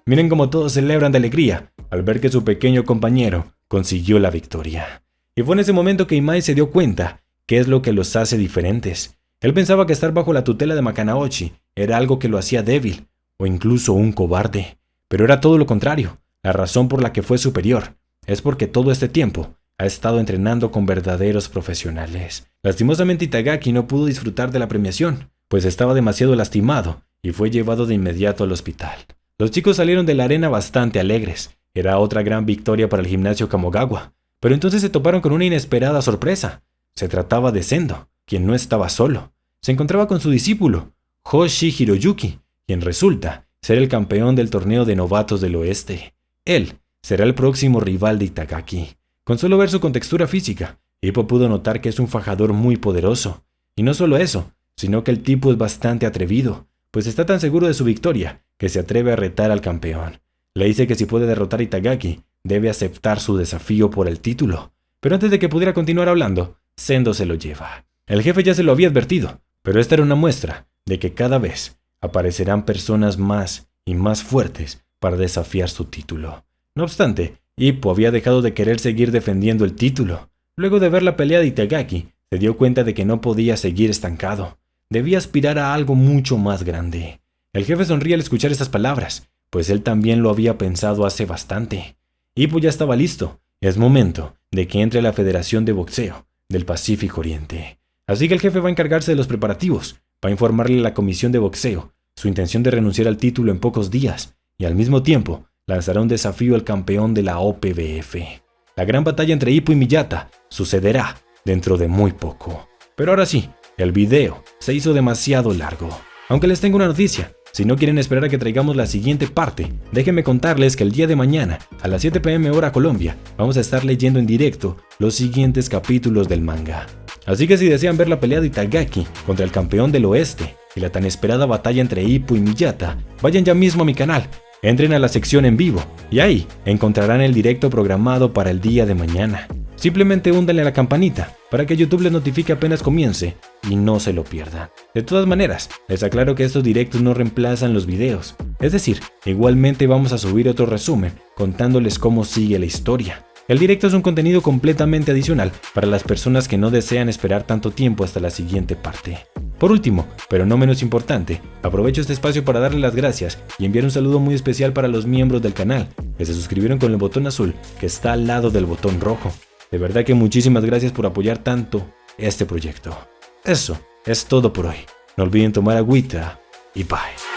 Miren cómo todos celebran de alegría al ver que su pequeño compañero consiguió la victoria. Y fue en ese momento que Imai se dio cuenta qué es lo que los hace diferentes. Él pensaba que estar bajo la tutela de Makanauchi era algo que lo hacía débil, o incluso un cobarde. Pero era todo lo contrario. La razón por la que fue superior es porque todo este tiempo ha estado entrenando con verdaderos profesionales. Lastimosamente Itagaki no pudo disfrutar de la premiación, pues estaba demasiado lastimado y fue llevado de inmediato al hospital. Los chicos salieron de la arena bastante alegres. Era otra gran victoria para el gimnasio Kamogawa. Pero entonces se toparon con una inesperada sorpresa. Se trataba de Sendo, quien no estaba solo. Se encontraba con su discípulo, Hoshi Hiroyuki, quien resulta ser el campeón del torneo de novatos del oeste. Él será el próximo rival de Itagaki. Con solo ver su contextura física, Ippo pudo notar que es un fajador muy poderoso. Y no solo eso, sino que el tipo es bastante atrevido, pues está tan seguro de su victoria que se atreve a retar al campeón. Le dice que si puede derrotar a Itagaki, debe aceptar su desafío por el título. Pero antes de que pudiera continuar hablando, Sendo se lo lleva. El jefe ya se lo había advertido, pero esta era una muestra de que cada vez aparecerán personas más y más fuertes para desafiar su título. No obstante, Ippo había dejado de querer seguir defendiendo el título. Luego de ver la pelea de Itagaki, se dio cuenta de que no podía seguir estancado. Debía aspirar a algo mucho más grande. El jefe sonría al escuchar estas palabras, pues él también lo había pensado hace bastante. Ippo ya estaba listo. Es momento de que entre a la Federación de Boxeo del Pacífico Oriente. Así que el jefe va a encargarse de los preparativos, va a informarle a la comisión de boxeo su intención de renunciar al título en pocos días y al mismo tiempo lanzará un desafío al campeón de la OPBF. La gran batalla entre Ippo y Miyata sucederá dentro de muy poco. Pero ahora sí, el video se hizo demasiado largo. Aunque les tengo una noticia. Si no quieren esperar a que traigamos la siguiente parte, déjenme contarles que el día de mañana, a las 7 p.m. hora Colombia, vamos a estar leyendo en directo los siguientes capítulos del manga. Así que si desean ver la pelea de Itagaki contra el campeón del oeste y la tan esperada batalla entre Ippo y Miyata, vayan ya mismo a mi canal, entren a la sección en vivo y ahí encontrarán el directo programado para el día de mañana. Simplemente húndanle a la campanita para que YouTube les notifique apenas comience y no se lo pierdan. De todas maneras, les aclaro que estos directos no reemplazan los videos. Es decir, igualmente vamos a subir otro resumen contándoles cómo sigue la historia. El directo es un contenido completamente adicional para las personas que no desean esperar tanto tiempo hasta la siguiente parte. Por último, pero no menos importante, aprovecho este espacio para darles las gracias y enviar un saludo muy especial para los miembros del canal que se suscribieron con el botón azul que está al lado del botón rojo. De verdad que muchísimas gracias por apoyar tanto este proyecto. Eso es todo por hoy. No olviden tomar agüita y bye.